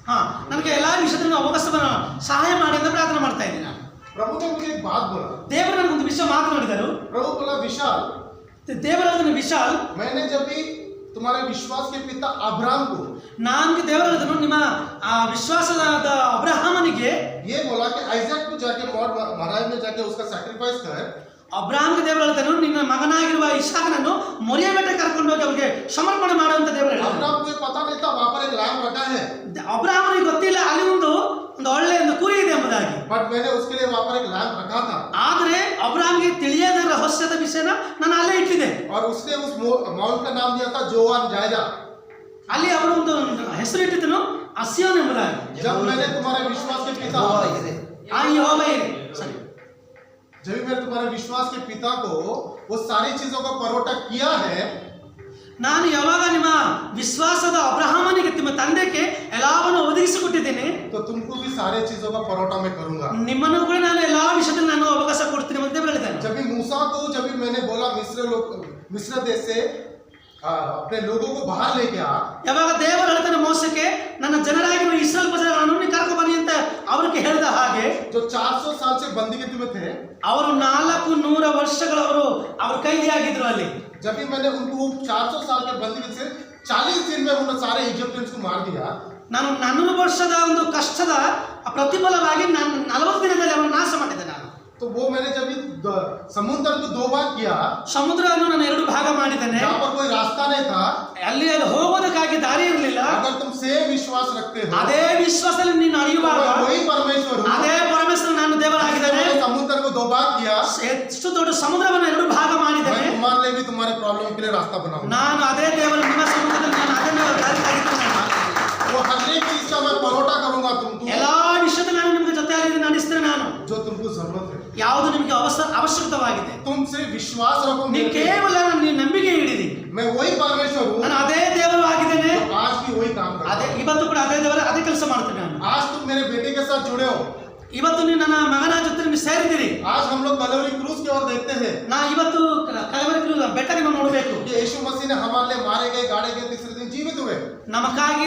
ಹಾ ನನಗೆ ಎಲ್ಲಾ ವಿಷಯದಲ್ಲಿ ಅವಕಾಶವನ್ನು ಸಹಾಯ ಮಾಡಿ ಅಂತ ಪ್ರಾರ್ಥನೆ ಮಾಡ್ತಾ ಇದ್ದೀನಿ ನಾನು. प्रभु ने मुझे एक बात बोला. ದೇವರು ನನಗೊಂದು ವಿಷಯ ಮಾತನಾಡಿದರು. प्रभु बोला विशाल, ದೇವರ ವಿಶಾಲ್, मैंने जब भी तुम्हारे विश्वास के पिता अब्राहम को, ನನಗೆ ದೇವರ ನಿಮ್ಮ ವಿಶ್ವಾಸದ ಅಬ್ರಹಾಮನಿಗೆ ये बोला कि आइजैक को जाके महाराज में जाके उसका सैक्रिफाइस कर. ಅಬ್ರಹಾಮ್ಗೆ ದೇವರು ಹೇಳ್ತಾನು, ನಿನ್ನ ಮಗನಾಗಿರುವ ಇಸಾಕನನ್ನು ಮೊರೆಯ ಬೆಟ್ಟಕ್ಕೆ ಕರ್ಕೊಂಡು ಹೋಗಿ ಅವರಿಗೆ ಸಮರ್ಪಣೆ ಮಾಡುವಂತ ದೇವರು ಹೇಳ್ತಾನೆ. अब्राहम को पता नहीं था वहां पर एक लैम्प रखा है. ಅಬ್ರಹಾಮನಿಗೆ ಗೊತ್ತಿಲ್ಲ ಅಲ್ಲಿ ಒಂದು ಒಳ್ಳೆಯ ಒಂದು ಕುರಿ ಇದೆ ಎಂಬುದಾಗಿ. बट मैंने उसके लिए वहां पर एक लैम्प रखा था. ಆದರೆ ಅಬ್ರಹಾಮ್ಗೆ ತಿಳಿಯದ ರಹಸ್ಯದ ವಿಷಯನ ನಾನು ಅಲ್ಲೇ ಇಟ್ಟಿದೆ. और उसने उस माउंट का नाम दिया था जोआन जायजा. ಅಲ್ಲಿ ಅವರು ಒಂದು ಹೆಸರು ಇಟ್ಟಿದ್ದನು ಅಸಿಯೋನ್ ಎಂಬುದಾಗಿ. जब मैंने तुम्हारे विश्वास के पिता, ಸರಿ, जब मैंने तुम्हारे विश्वास के पिता को वो सारी चीजों का परोटा किया है, ನಾನು ಯಾವಾಗ ನಿಮ್ಮ ವಿಶ್ವಾಸದ ಅಬ್ರಹಾಮನಿಗೆ ನಿಮ್ಮ ತಂದೆಗೆ ಎಲ್ಲವನ್ನು ಒದಗಿಸಿಕೊಟ್ಟಿದ್ದೇನೆ, तो तुमको भी सारे चीजों का परोटा मैं करूंगा. ನಿಮ್ಮನ್ನು ಕೂಡ ನಾನು ಎಲ್ಲಾ ವಿಷಯದಲ್ಲಿ ನಾನು ಅವಕಾಶ ಕೊಡ್ತೀನಿ ಅಂತ ಹೇಳಿದ್ದೇನೆ. जब भी मूसा को, जब भी मैंने बोला मिस्र देश से अपने लोगों को बाहर लेके आ, ಯಾವಾಗ ದೇವರು ಹೇಳ್ತಾನೆ ಮೋಸಕ್ಕೆ ನನ್ನ ಜನರಾಗಿರುವ ಇಸ್ರಾಯೇಲ್ ಪ್ರಜೆಗಳನ್ನು ನೀನು ಕರ್ಕೊಂಡು ಬನ್ನಿ ಅಂತ ಅವರಿಗೆ ಹೇಳಿದ ಹಾಗೆ, जो 400 बंदीगृह में थे, ಅವರು 400 ವರ್ಷಗಳವರು ಅವರು ಕೈದಿಯಾಗಿದ್ರು ಅಲ್ಲಿ. जब भी मैंने उनको 400 साल के बंदीगृह से 40 दिन में उन सारे इजिप्शियंस को मार दिया, ನಾನು 400 ವರ್ಷದ ಒಂದು ಕಷ್ಟದ ಪ್ರತಿಫಲವಾಗಿ ನಾನು 40 ದಿನದಲ್ಲಿ ಅವರನ್ನು ನಾಶ ಮಾಡಿದೆ ನಾನು. तो वो मैंने जब ये समुद्र को 2 भाग किया, ಸಮುದ್ರವನ್ನು ನಾನು 2 ಭಾಗ ಮಾಡಿದ್ದೇನೆ. जहाँ पर कोई रास्ता नहीं था, ಅಲ್ಲಿ ಹೋಗೋದಕ್ಕಾಗಿ ದಾರಿ ಇರಲಿಲ್ಲ. अगर तुम सेम विश्वास रखते हो, ಅದೇ ವಿಶ್ವಾಸದಲ್ಲಿ ನೀನು ನಡೆಯುವಾಗ वही परमेश्वर हो, ಅದೇ ಪರಮೇಶ್ವರ ನಾನು ದೇವರಾಗಿದ್ದೇನೆ. मैंने समुद्र को 2 भाग किया, ಎಷ್ಟು ದೊಡ್ಡ ಸಮುದ್ರವನ್ನು 2 ಭಾಗ मैं ಮಾಡಿದ್ದೇನೆ. तुम्हारे लिए भी तुम्हारे प्रॉब्लम के लिए रास्ता बनाऊंगा. ನಾನು ಅದೇ ದೇವರ ನಿಮ್ಮ ಸಮುದ್ರದಲ್ಲಿ ನಾನು ಅದನ್ನು ದಾರಿ ತೆಗೆದುಕೊಂಡೆ. वो हर एक चीज का मैं परोटा करूंगा तुमको, ಎಲ್ಲಾ ವಿಷಯದಲ್ಲಿ ನಾನು ನಿಮಗೆ ಜೊತೆಯಾಗಿ ನಡೆಸ್ತೇನೆ. ನಾನು जो तुमको जरूरत है. ಯಾವುದು ನಿಮಗೆ ಅವಶ್ಯಕವಾಗಿದೆ तुम सिर्फ विश्वास रखो ನೀವು मेरे पे. ಕೇವಲ ನೀವು ನಂಬಿಕೆ ಇಡಿರಿ. मैं वही परमेश्वर हूँ, ನಾನು ಅದೇ ದೇವರು ಆಗಿದ್ದೇನೆ. तो आज भी वही काम करता ಅದೇ हूँ. ಇವತ್ತು ಕೂಡ ಅದೇ ದೇವರ ಅದೇ ಕೆಲಸ ಮಾಡ್ತೇನೆ ನಾನು. आज तुम मेरे बेटे के साथ जुड़े हो. ಇವತ್ತು ನೀವು ನನ್ನ ಮಗನ ಜೊತೆ ನೀವು ಸೇರಿದ್ದೀರಿ. आज हम लोग कलवरी क्रूज की ओर देखते हैं ನಾ ಇವತ್ತು ಕಲವರಿ ಬೆಟ್ಟಕ್ಕೆ ನಾವು ನೋಡಬೇಕು. कि यीशु मसीह ने हमारे लिए मारे गए, गाड़े गए, तीसरे दिन जीवित हुए. ನಮಗಾಗಿ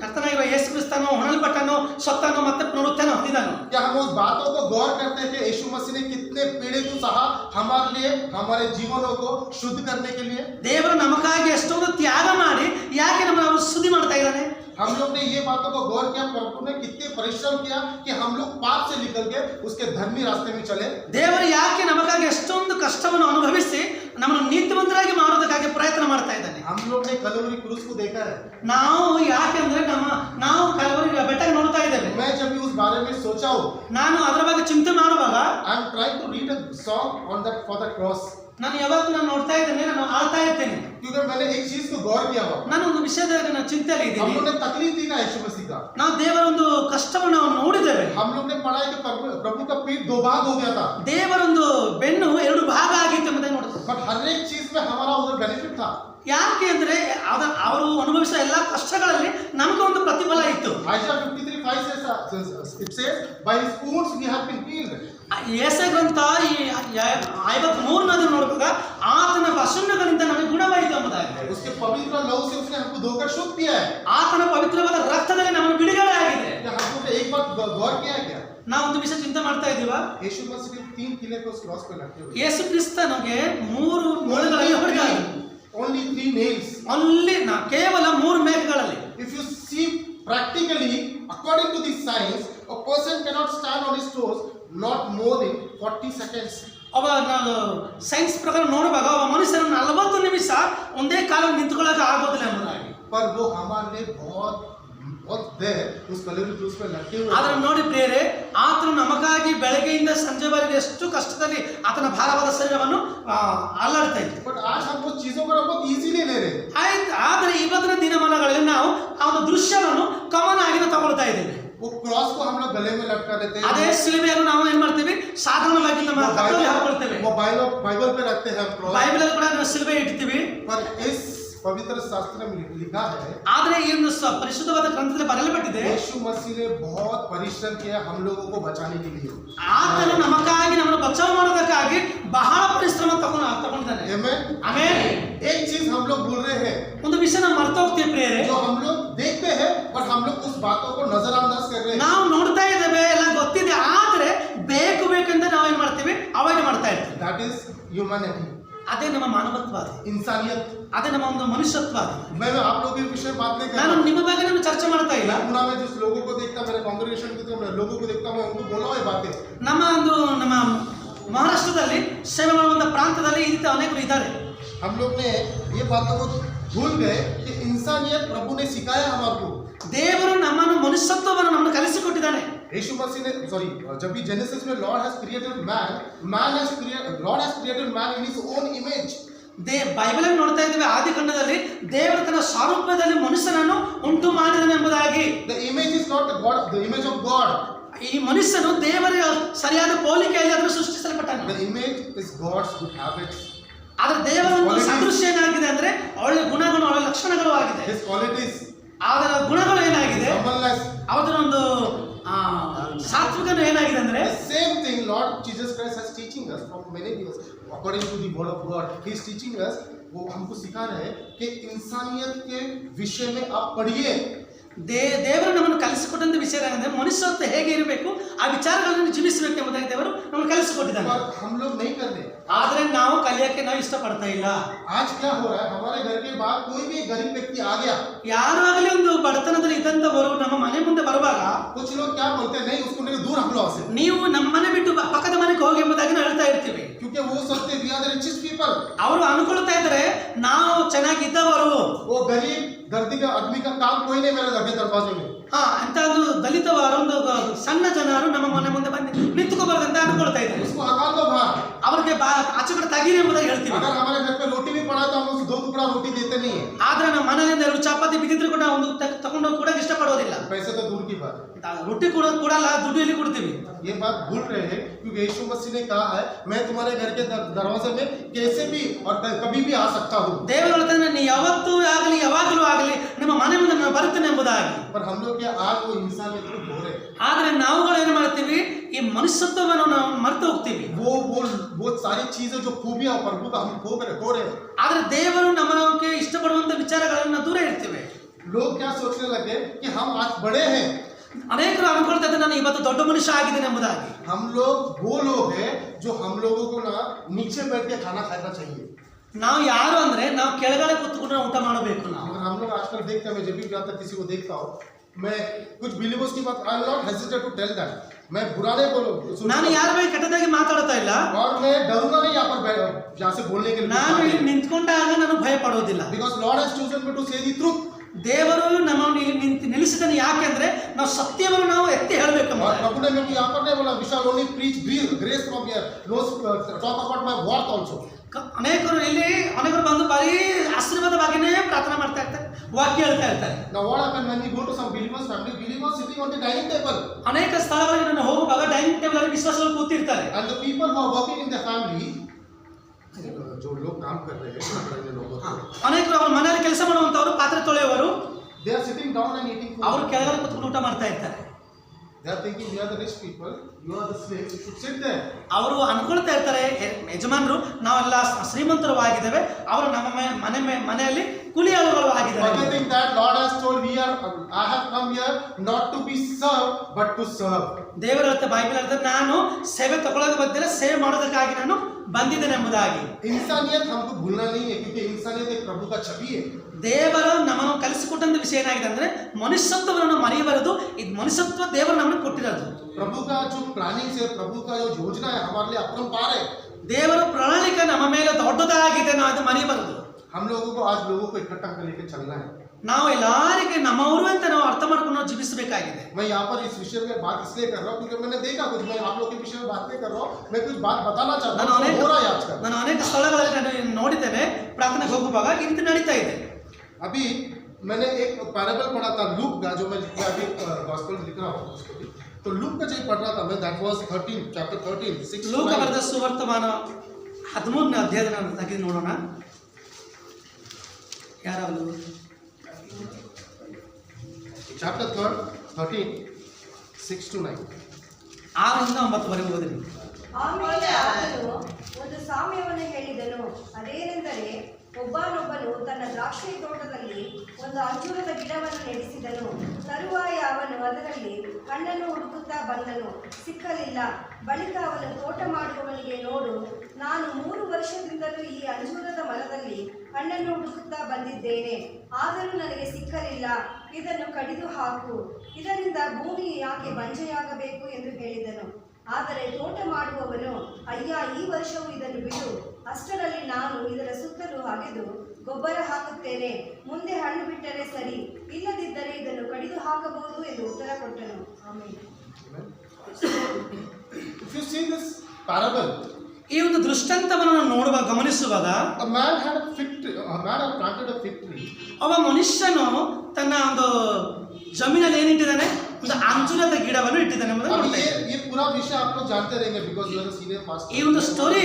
ಕರ್ತನಾಗಿರುವ ಯೇಸು ಕ್ರಿಸ್ತನು ಹೊಣಲ್ಪಟ್ಟನು, ಸತ್ತನು, ಮತ್ತೆ ಪುನರುತ್ಥಾನ ಹೊಂದಿದನು. क्या हम उस बातों को गौर करते हैं कि यीशु मसीह ने कितने पीड़ित सहा हमारे लिए, हमारे जीवनों को शुद्ध करने के लिए. ದೇವರು ನಮಗಾಗಿ ಎಷ್ಟೊಂದು ತ್ಯಾಗ ಮಾಡಿ ಯಾಕೆ ನಮ್ಮನ್ನು ಶುದ್ಧಿ ಮಾಡ್ತಾ ಇದ್ದಾನೆ. हम लोग ने ये बातों को गौर किया, प्रभु ने कितने परिश्रम किया कि हम लोग पाप से निकल के उसके धर्मी रास्ते में चले. ದೇವರು ಯಾಕೆ ನಮಗಾಗಿ ಎಷ್ಟೊಂದು ಕಷ್ಟವನ್ನು ಅನುಭವಿಸಿ ನಮ್ಮನ್ನು ನೀತಿವಂತರಾಗಿ ಮಾಡೋದಕ್ಕಾಗಿ ಪ್ರಯತ್ನ ಮಾಡ್ತಾ ಇದ್ದಾನೆ. हम लोग ने कलवरी क्रूज को देखा है. ನಾವು ಯಾಕೆಂದ್ರೆ ನಾವು ಕಲವರಿ ಬೆಟ್ಟಕ್ಕೆ ನೋಡ್ತಾ ಇದ್ದೇವೆ. मैं जब भी उस बारे में सोचा हूँ, ನಾನು ಅದರ ಬಗ್ಗೆ ಚಿಂತೆ ಮಾಡುವಾಗ I am trying to read a song on that for the cross. ನಾನು ಯಾವತ್ತೂ ನಾನು ನೋಡ್ತಾ ಇದ್ದೇನೆ, ನಾನು ಆಳ್ತಾ ಇರ್ತೇನೆ. क्योंकि मैंने एक चीज को गौर किया हुआ, ನಾನು ಒಂದು ವಿಷಯದ ನಾನು ಚಿಂತೆಯಲ್ಲಿ हम ಇದ್ದೀನಿ. लोग ने तकलीफ दी ना यीशु मसीह का. ನಾವು ದೇವರ ಒಂದು ಕಷ್ಟವನ್ನು ನಾವು ನೋಡಿದ್ದೇವೆ. हम लोग ने पढ़ा है कि प्रभु का पीठ 2 भाग हो गया था, ದೇವರೊಂದು ಬೆನ್ನು 2 ಭಾಗ ಆಗಿತ್ತು ಎಂಬುದನ್ನು ನೋಡಿದ್ದೇವೆ. बट हर एक चीज में हमारा उधर बेनिफिट था. ಯಾಕೆ ಅಂದ್ರೆ ಅವರು ಅನುಭವಿಸಿದ ಎಲ್ಲಾ ಕಷ್ಟಗಳಲ್ಲಿ ನಮಗೆ ಒಂದು ಪ್ರತಿಫಲ ಇತ್ತು. Isaiah 53:5 says, it says, by his wounds we have been healed. ಯೆಶಾಯ ಗ್ರಂಥ ಈ 53 ನೋಡುವಾಗ ಆತನ ಪಶುಗಳಿಂದ ನಮಗೆ ಗುಣವಾಯಿತು ಎಂಬುದಾಗಿದೆ. उसके पवित्र लहू से उसने हमको धोकर शुद्ध किया है. ಆತನ ಪವಿತ್ರವಾದ ರಕ್ತದಲ್ಲಿ ನಮಗೆ ಬಿಡುಗಡೆ ಆಗಿದೆ. क्या हम लोग ने एक बात गौर किया है क्या? ನಾವು ಒಂದು ವಿಷಯ ಚಿಂತೆ ಮಾಡ್ತಾ ಇದ್ದೀವಾ? यीशु मसीह ने 3 किले को उस क्रॉस पे रखे हुए, ಯೇಸು ಕ್ರಿಸ್ತನಿಗೆ 3 ಮೊಳೆಗಳಲ್ಲಿ ಹೊಡೆದಾಗ only 3 nails. ಅಲ್ಲಿ ಕೇವಲ 3 ಮೇಘಗಳಲ್ಲಿ. If you see practically, according to these signs, a person cannot stand on his toes not more than 40 seconds. ಒಬ್ಬ ಸೈನ್ಸ್ ಪ್ರಕಾರ ನೋಡುವಾಗ ಒಬ್ಬ ಮನುಷ್ಯನ 40 ನಿಮಿಷ ಒಂದೇ ಕಾಲ ನಿಂತುಕೊಳ್ಳೋಕೆ ಆಗೋದಿಲ್ಲ ಎಂಬುದಾಗಿ. पर वो हमारे लिए बहुत देर उस कलवरी क्रूज पे लगे हुए. ಆದ್ರೆ ನೋಡಿ ಪ್ರಿಯರೇ, ಆತನು ನಮಗಾಗಿ ಬೆಳಗ್ಗೆಯಿಂದ ಸಂಜೆವರೆಗೆ ಎಷ್ಟು ಕಷ್ಟದಲ್ಲಿ ಆತನ ಭಾರವಾದ ಶರೀರವನ್ನು ಅಲ್ಲಾಡ್ತಾ ಇತ್ತು. बट आज हम वो चीजों को बहुत इजीली ले रहे हैं. ಆಯ್ತು, ಆದರೆ ಇವತ್ತಿನ ದಿನಮಾನಗಳಲ್ಲಿ ನಾವು ಆ ಒಂದು ದೃಶ್ಯವನ್ನು ಕಾಮನ್ ಆಗಿ ತಗೊಳ್ತಾ ಇದ್ದೇವೆ. वो क्रॉस को हम लोग गले में लटका लेते हैं, ಅದೇ ಶಿಲುಬೆಯನ್ನು ನಾವು ಏನ್ ಮಾಡ್ತೀವಿ, ಸಾಧಾರಣವಾಗಿ ನಮ್ಮ ಕತ್ತಲ್ಲಿ ಹಾಕೊಳ್ತೇವೆ. वो बाइबल पे रखते हैं हम क्रॉस. ಬೈಬಲ್ ಅಲ್ಲಿ ಕೂಡ ನಾವು ಶಿಲುಬೆ ಇಡ್ತೀವಿ. पर इस पवित्र शास्त्र में लिखा है, ಆದ್ರೆ ಈ ಒಂದು ಪರಿಶುದ್ಧವಾದ ಗ್ರಂಥದಲ್ಲಿ ಬರೆಯಲ್ಪಟ್ಟಿದೆ, यीशु मसीह ने बहुत परिश्रम किया हम लोगों को बचाने के लिए. ಆತನು ನಮಗಾಗಿ ನಮ್ಮನ್ನು ಬಚಾವ್ ಮಾಡೋದಕ್ಕಾಗಿ ಬಹಳ ಪರಿಶ್ರಮ ತಗೊಂಡಿದ್ದಾನೆ. आमेन. ಆಮೆನ್. एक चीज हम लोग भूल रहे हैं, ಒಂದು ವಿಷಯ ನಾವು ಮರ್ತ ಹೋಗ್ತೀವಿ ಪ್ರಿಯರೇ, जो हम लोग देखते हैं बट हम लोग उस बातों को नजरअंदाज कर रहे हैं. ನಾವು ನೋಡ್ತಾ ಇದ್ದೇವೆ, ಎಲ್ಲ ಗೊತ್ತಿದೆ, ಆದ್ರೆ ಬೇಕಂತ ನಾವು ಏನ್ ಮಾಡ್ತೀವಿ, ಅವಾಯ್ಡ್ ಮಾಡ್ತಾ ಇರ್ತೀವಿ. That is humanity. ಅದೇ ನಮ್ಮ ಮಾನವತ್ವ, इंसानियत. ಅದೇ ನಮ್ಮ ಒಂದು ಮನುಷ್ಯತ್ವ. मैं आप लोगों के विषय बात नहीं कर ನಾನು रहा हूं. ನಿಮ್ಮ ಬಗ್ಗೆ ನಾನು ಚರ್ಚೆ ಮಾಡ್ತಾ ಇಲ್ಲ. पूना में जिस लोगों को देखता, मेरे कांग्रेगेशन के लोगों को देखता, मैं उनको बोला ये बातें. ನಮ್ಮ ಮಹಾರಾಷ್ಟ್ರದಲ್ಲಿ ಸೇವೆ ಮಾಡುವಂತ ಪ್ರಾಂತದಲ್ಲಿ ಈ ರೀತಿ ಅನೇಕರು ಇದ್ದಾರೆ. हम लोग ने ये बातों को भूल गए कि इंसानियत प्रभु ने सिखाया हमारे को. ದೇವರು ನಮ್ಮನ್ನು ಮನುಷ್ಯತ್ವವನ್ನು ನಮ್ಮನ್ನು ಕಲಿಸಿಕೊಟ್ಟಿದ್ದಾನೆ. यीशु मसीह ने जब भी जेनेसिस में Lord has created Lord has created man in his own image. Bible ಅಲ್ಲಿ ನೋಡ್ತಾ ಇದ್ದೇವೆ, ಆದಿಕಾಂಡದಲ್ಲಿ ದೇವರ ತನ್ನ ಸ್ವರೂಪದಲ್ಲಿ ಮನುಷ್ಯನನ್ನು ಉಂಟು ಮಾಡಿದನು ಎಂಬುದಾಗಿ. The image is not God, the image of God. ಈ ಮನುಷ್ಯನು ದೇವರ ಸರಿಯಾದ ಹೋಲಿಕೆಯಲ್ಲಿ ಅದನ್ನು ಸೃಷ್ಟಿಸಲ್ಪಟ್ಟನು. The image is God's good habits. ಆದ್ರೆ ದೇವರ ಒಂದು ಸದೃಶ್ಯ ಏನಾಗಿದೆ ಅಂದ್ರೆ ಒಳ್ಳೆ ಗುಣಗಳು, ಒಳ್ಳೆ ಲಕ್ಷಣಗಳು ಆಗಿದೆ. His qualities. ಅದರ ಗುಣಗಳು ಏನಾಗಿದೆ, Humbleness. ಅದರ ಒಂದು ಸಾತ್ವಿಕನು ಏನಾಗಿದೆ ಅಂದ್ರೆ, The same thing Lord Jesus Christ is teaching us from many years. According to the word of God, He is teaching us. वो हमको सिखा रहे हैं कि इंसानियत के विषय में आप पढ़िए. ದೇವರು ನಮ್ಮನ್ನು ಕಲಿಸಿಕೊಟ್ಟಂತ ವಿಷಯ ಏನಂದ್ರೆ ಮನುಷ್ಯತ್ವ ಹೇಗೆ ಇರಬೇಕು ಆ ವಿಚಾರಗಳನ್ನು ಜೀವಿಸಬೇಕು ಎಂಬುದಾಗಿ ದೇವರು ನಮ್ಮನ್ನು ಕಲಿಸಿಕೊಟ್ಟಿದ್ದಾನೆ. पर हम लोग नहीं कर रहे। ಆದ್ರೆ ನಾವು ಕಲಿಯಕ್ಕೆ ನಾವು ಇಷ್ಟಪಡ್ತಾ ಇಲ್ಲ. आज क्या हो रहा है, हमारे घर के बाहर कोई भी गरीब व्यक्ति आ गया, ಯಾರು ಆಗಲಿ ಒಂದು ಬಡತನದಲ್ಲಿ ಇದ್ದಂಥವರು ನಮ್ಮ ಮನೆ ಮುಂದೆ ಬರುವಾಗ कुछ लोग क्या बोलते हैं, नहीं उसको नहीं, दूर हम लोग से, ನೀವು ನಮ್ಮ ಮನೆ ಬಿಟ್ಟು ಪಕ್ಕದ ಮನೆಗೆ ಹೋಗಿ ಎಂಬುದಾಗಿ ನಾವು ಹೇಳ್ತಾ ಇರ್ತೀವಿ. क्योंकि वो सोचते we are the richest people. ಅವರು ಅನ್ಕೊಳ್ತಾ ಇದ್ದಾರೆ ನಾವು ಚೆನ್ನಾಗಿದ್ದವರು. वो गरीब दर्दी का आदमी का काम कोई नहीं मेरे घर के दरवाजे में। ಅಂತ ಒಂದು ದಲಿತವಾರು ಒಂದು ಸಣ್ಣ ಜನರು ನಮ್ಮ ಮನೆ ಮುಂದೆ ಬಂದು ನಿಂತ್ಕೋಬಾರ್ದಂತ ಅನ್ಕೊಳ್ತಾ ಇದ್ದಾರೆ. उसको हटा दो बाहर। ಅವ್ರಿಗೆ ಆಚೆ ಕಡೆ ತಗೀರಿ ಎಂಬುದಾಗಿ ಹೇಳ್ತೀವಿ. अगर हमारे घर पे रोटी भी पड़ा तो हम उसको 2 टुकड़ा रोटी देते नहीं है। ಆದ್ರೆ ನಮ್ಮ ಮನೆಯಿಂದ 2 ಚಪಾತಿ ಬಿದ್ದಿದ್ರು ಕೂಡ ಒಂದು ತಗೊಂಡು ಕೂಡ ಇಷ್ಟಪಡೋದಿಲ್ಲ. पैसे तो दूर की बात, ರೊಟ್ಟಿ ಕೂಡ ಕೊಡಲ್ಲ, ದುಡ್ಡು ಎಲ್ಲಿ ಕೊಡ್ತೀವಿ. ये बात भूल रहे हैं, क्योंकि यीशु मसीह ने कहा है मैं तुम्हारे घर के दरवाजे में कैसे भी और कभी भी आ सकता हूँ। ದೇವರು ಹೇಳ್ತಾನೆ ನೀ ಯಾವತ್ತೂ ಆಗಲಿ ಯಾವಾಗಲೂ ಆಗಲಿ ನಿಮ್ಮ ಮನೆ ಮುಂದೆ ನಾನು ಬರುತ್ತೇನೆ ಎಂಬುದಾಗಿ. पर हम लोग क्या आज वो इंसान में तो हो रहे, ಆದ್ರೆ ನಾವುಗಳು ಏನು ಮಾಡ್ತೀವಿ, ಈ ಮನುಷ್ಯತ್ವವನ್ನು ನಾವು ಮರೆತು ಹೋಗ್ತೀವಿ. वो सारी चीजें जो खूबियां प्रभु का हम खो रहे हैं। ಆದ್ರೆ ದೇವರು ನಮಗೆ ಇಷ್ಟಪಡುವಂತ ವಿಚಾರಗಳನ್ನು ದೂರ ಇಡ್ತೀವಿ. लोग क्या सोचने लगे कि हम आज बड़े हैं, ಅನೇಕರು ಅನ್ಕೊಳ್ತಾ ಇದ್ದಾರೆ ನಾನು ಇವತ್ತು ದೊಡ್ಡ ಮನುಷ್ಯ ಆಗಿದ್ದೇನೆ ಎಂಬುದಾಗಿ. हम लोग वो लोग हैं जो हम लोगों को ना नीचे बैठ के खाना खाना चाहिए। ನಾವು ಯಾರು ಅಂದ್ರೆ ನಾವು ಕೆಳಗಡೆ ಕೂತ್ಕೊಂಡು ಊಟ ಮಾಡಬೇಕು. ನಾವು मगर हम लोग आजकल देखते हैं, मैं जब भी जाता किसी को देखता हूँ, मैं कुछ बिलीवर्स की बात I will not hesitate to tell that, मैं बुरा नहीं ನಾನು ಯಾರ ಬಗ್ಗೆ ಕೆಟ್ಟದಾಗಿ ಮಾತಾಡ್ತಾ ಇಲ್ಲ. और मैं डरूंगा नहीं यहाँ से बोलने के ನಾನು लिए, ಇಲ್ಲಿ ನಿಂತ್ಕೊಂಡಾಗ ನಾನು ಭಯ ಪಡೋದಿಲ್ಲ. because Lord has chosen me to say the truth। ದೇವರು ನಮ್ಮನ್ನು ಇಲ್ಲಿ ನಿಲ್ಲಿಸಿದ್ದಾನೆ ಯಾಕೆಂದ್ರೆ ನಾವು ಸತ್ಯವನ್ನು ನಾವು ಎತ್ತಿ ಹೇಳಬೇಕು. और प्रभु ने मेरे को यहाँ पर नहीं बोला we shall only preach grace from here, no talk about my worth also। ಅನೇಕರು ಬಂದು ಬರೀ ಆಶೀರ್ವಾದ ಬಗ್ಗೆನೇ ಪ್ರಾರ್ಥನೆ ಮಾಡ್ತಾ ಇರ್ತಾರೆ, ವಾಕ್ಯ ಹೇಳ್ತಾ ಇರ್ತಾರೆ. Now what happened when we go to some believers family, believers sitting on the dining table, ಅನೇಕ ಸ್ಥಳಗಳಿಗೆ ನಾನು ಹೋಗುವಾಗ ಡೈನಿಂಗ್ ಟೇಬಲ್ ಅಲ್ಲಿ ವಿಶ್ವಾಸಗಳು ಕೂತಿರ್ತಾರೆ. and the people who are working in the family, जो लोग काम कर रहे हैं ಅನೇಕರು ಅವ್ರ ಮನೆಯಲ್ಲಿ ಕೆಲಸ ಮಾಡುವಂತವರು, ಪಾತ್ರೆ ತೊಳೆಯುವವರು, they are sitting down and eating food। ಅವರು ಕೆಳಗಡೆ ಕೂತ್ಕೊಂಡು ಊಟ ಮಾಡ್ತಾ ಇರ್ತಾರೆ. They are thinking we are the rich people, you are the slaves, you should sit there। ಅವರು ಅನ್ಕೊಳ್ತಾ ಇರ್ತಾರೆ ಯಜಮಾನರು ನಾವೆಲ್ಲ ಶ್ರೀಮಂತರು ಆಗಿದ್ದೇವೆ, ಅವರು ನಮ್ಮ ಮನೆಯಲ್ಲಿ ಕೂಲಿಯಾಳುಗಳು ಆಗಿದ್ದಾರೆ. Forgetting that Lord has told I have come here not to be served but to serve। ದೇವರ ಹೇಳ್ತಾ ಬೈಬಲ್ ಹೇಳ್ತಾರೆ ನಾನು ಸೇವೆ ತಗೊಳ್ಳೋದು ಬದಲು ಸೇವೆ ಮಾಡೋದಕ್ಕಾಗಿ ನಾನು ಬಂದಿದ್ದೇನೆ ಎಂಬುದಾಗಿ. इंसानियत हमको भूलना नहीं है, क्योंकि इंसानियत एक प्रभु का छवि है। ದೇವರು ನಮ್ಮನ್ನು ಕಲಿಸಿಕೊಟ್ಟಂತ ವಿಷಯ ಏನಾಗಿದೆ ಅಂದ್ರೆ ಮನುಷ್ಯತ್ವವನ್ನು ಮರೆಯಬಾರದು. ಇದು ಮನುಷ್ಯತ್ವ ದೇವರು ನಮ್ಮನ್ನು ಕೊಟ್ಟಿರೋದು. प्रभु का जो प्लानिंग है, प्रभु का जो योजना है हमारे लिए अपरंपार है। ದೇವರ ಪ್ರಣಾಳಿಕೆ ನಮ್ಮ ಮೇಲೆ ದೊಡ್ಡದಾಗಿದೆ, ನಾವು ಅದು ಮರೆಯಬಾರದು. हम लोगों को आज लोगों को इकट्ठा कर लेके चलना है। ನಾವು ಎಲ್ಲರಿಗೆ ನಮ್ಮವರು ಅಂತ ನಾವು ಅರ್ಥ ಮಾಡ್ಕೊಂಡು ನಾವು ಜೀವಿಸಬೇಕಾಗಿದೆ. मैं यहाँ पर इस विषय में बात इसलिए कर रहा हूँ क्योंकि मैंने देखा कुछ, मैं आप लोगों के विषय में बात नहीं कर रहा हूँ, मैं कुछ बात बताना चाहता हूँ हो रहा है आजकल। ನಾನು अनेक ಸ್ಥಳಗಳಲ್ಲಿ ನಾನು ನೋಡಿದ್ದೇನೆ, ಪ್ರಾರ್ಥನೆಗೆ ಹೋಗುವಾಗ ಈ ರೀತಿ ನಡೀತಾ ಇದೆ. अभी मैंने एक पैराबल पढ़ा था लूक का, जो मैं अभी गॉस्पेल लिख रहा हूँ उसको भी, तो लूक का जो पढ़ रहा था मैं, दैट वाज 13 चैप्टर 13 6 ಲೂಕ ಬರೆದ ಸುವರ್ತಮಾನ 13ನೇ ಅಧ್ಯಾಯದ ತೆಗೆದು ನೋಡೋಣ. ಯಾರಾಗಲು chapter 13 6 to 9 6ರಿಂದ 9 ಓದಿರಿ. ಆಮೇಲೆ ಆತನು ಒಂದು ಸಾಮ್ಯವನ್ನು ಹೇಳಿದನು. ಅದೇನೆಂದರೆ ಒಬ್ಬನೊಬ್ಬನು ತನ್ನ ದ್ರಾಕ್ಷಿ ತೋಟದಲ್ಲಿ ಒಂದು ಅಂಜೂರದ ಗಿಡವನ್ನು ನೆಡೆಸಿದನು. ತರುವಾಯ ಅವನು ಅದರಲ್ಲಿ ಹಣ್ಣನ್ನು ಹುಡುಕುತ್ತಾ ಬಂದನು, ಸಿಕ್ಕಲಿಲ್ಲ. ಬಳಿಕ ಅವನು ತೋಟ ಮಾಡುವವನಿಗೆ, ನೋಡು, ನಾನು 3 ವರ್ಷದಿಂದಲೂ ಈ ಅಂಜೂರದ ಮರದಲ್ಲಿ ಹಣ್ಣನ್ನು ಹುಡುಕುತ್ತಾ ಬಂದಿದ್ದೇನೆ, ಆದರೂ ನನಗೆ ಸಿಕ್ಕಲಿಲ್ಲ. ಇದನ್ನು ಕಡಿದು ಹಾಕು, ಇದರಿಂದ ಭೂಮಿ ಯಾಕೆ ಬಂಜೆಯಾಗಬೇಕು ಎಂದು ಹೇಳಿದನು. ಆದರೆ ತೋಟ ಮಾಡುವವನು, ಅಯ್ಯ, ಈ ವರ್ಷವೂ ಇದನ್ನು ಬಿಡು, ಅಷ್ಟರಲ್ಲಿ ನಾನು ಇದರ ಸುತ್ತಲೂ ಅಗೆದು ಗೊಬ್ಬರ ಹಾಕುತ್ತೇನೆ, ಮುಂದೆ ಹಣ್ಣು ಬಿಟ್ಟರೆ ಸರಿ, ಇಲ್ಲದಿದ್ದರೆ ಇದನ್ನು ಕಡಿದು ಹಾಕಬಹುದು ಎಂದು ಉತ್ತರ ಕೊಟ್ಟನು. ಆಮೇಲೆ if you see this parable, ಈ ಒಂದು ದೃಷ್ಟಾಂತವನ್ನು ನೋಡುವಾಗ ಗಮನಿಸುವಾಗ a man had planted a fig tree. ಒಬ್ಬ ಮನುಷ್ಯನು ತನ್ನ ಒಂದು ಜಮೀನಲ್ಲಿ ಏನಿಟ್ಟಿದ್ದಾನೆ, ಒಂದು ಅಂಜೂರದ ಗಿಡವನ್ನು ಇಟ್ಟಿದ್ದಾನೆ ಎಂಬುದನ್ನು ನೋಡ್ತಾ ಇದ್ದೇವೆ. ये पूरा विषय आप लोग जानते रहेंगे because you are a senior pastor। ಈ ಒಂದು ಸ್ಟೋರಿ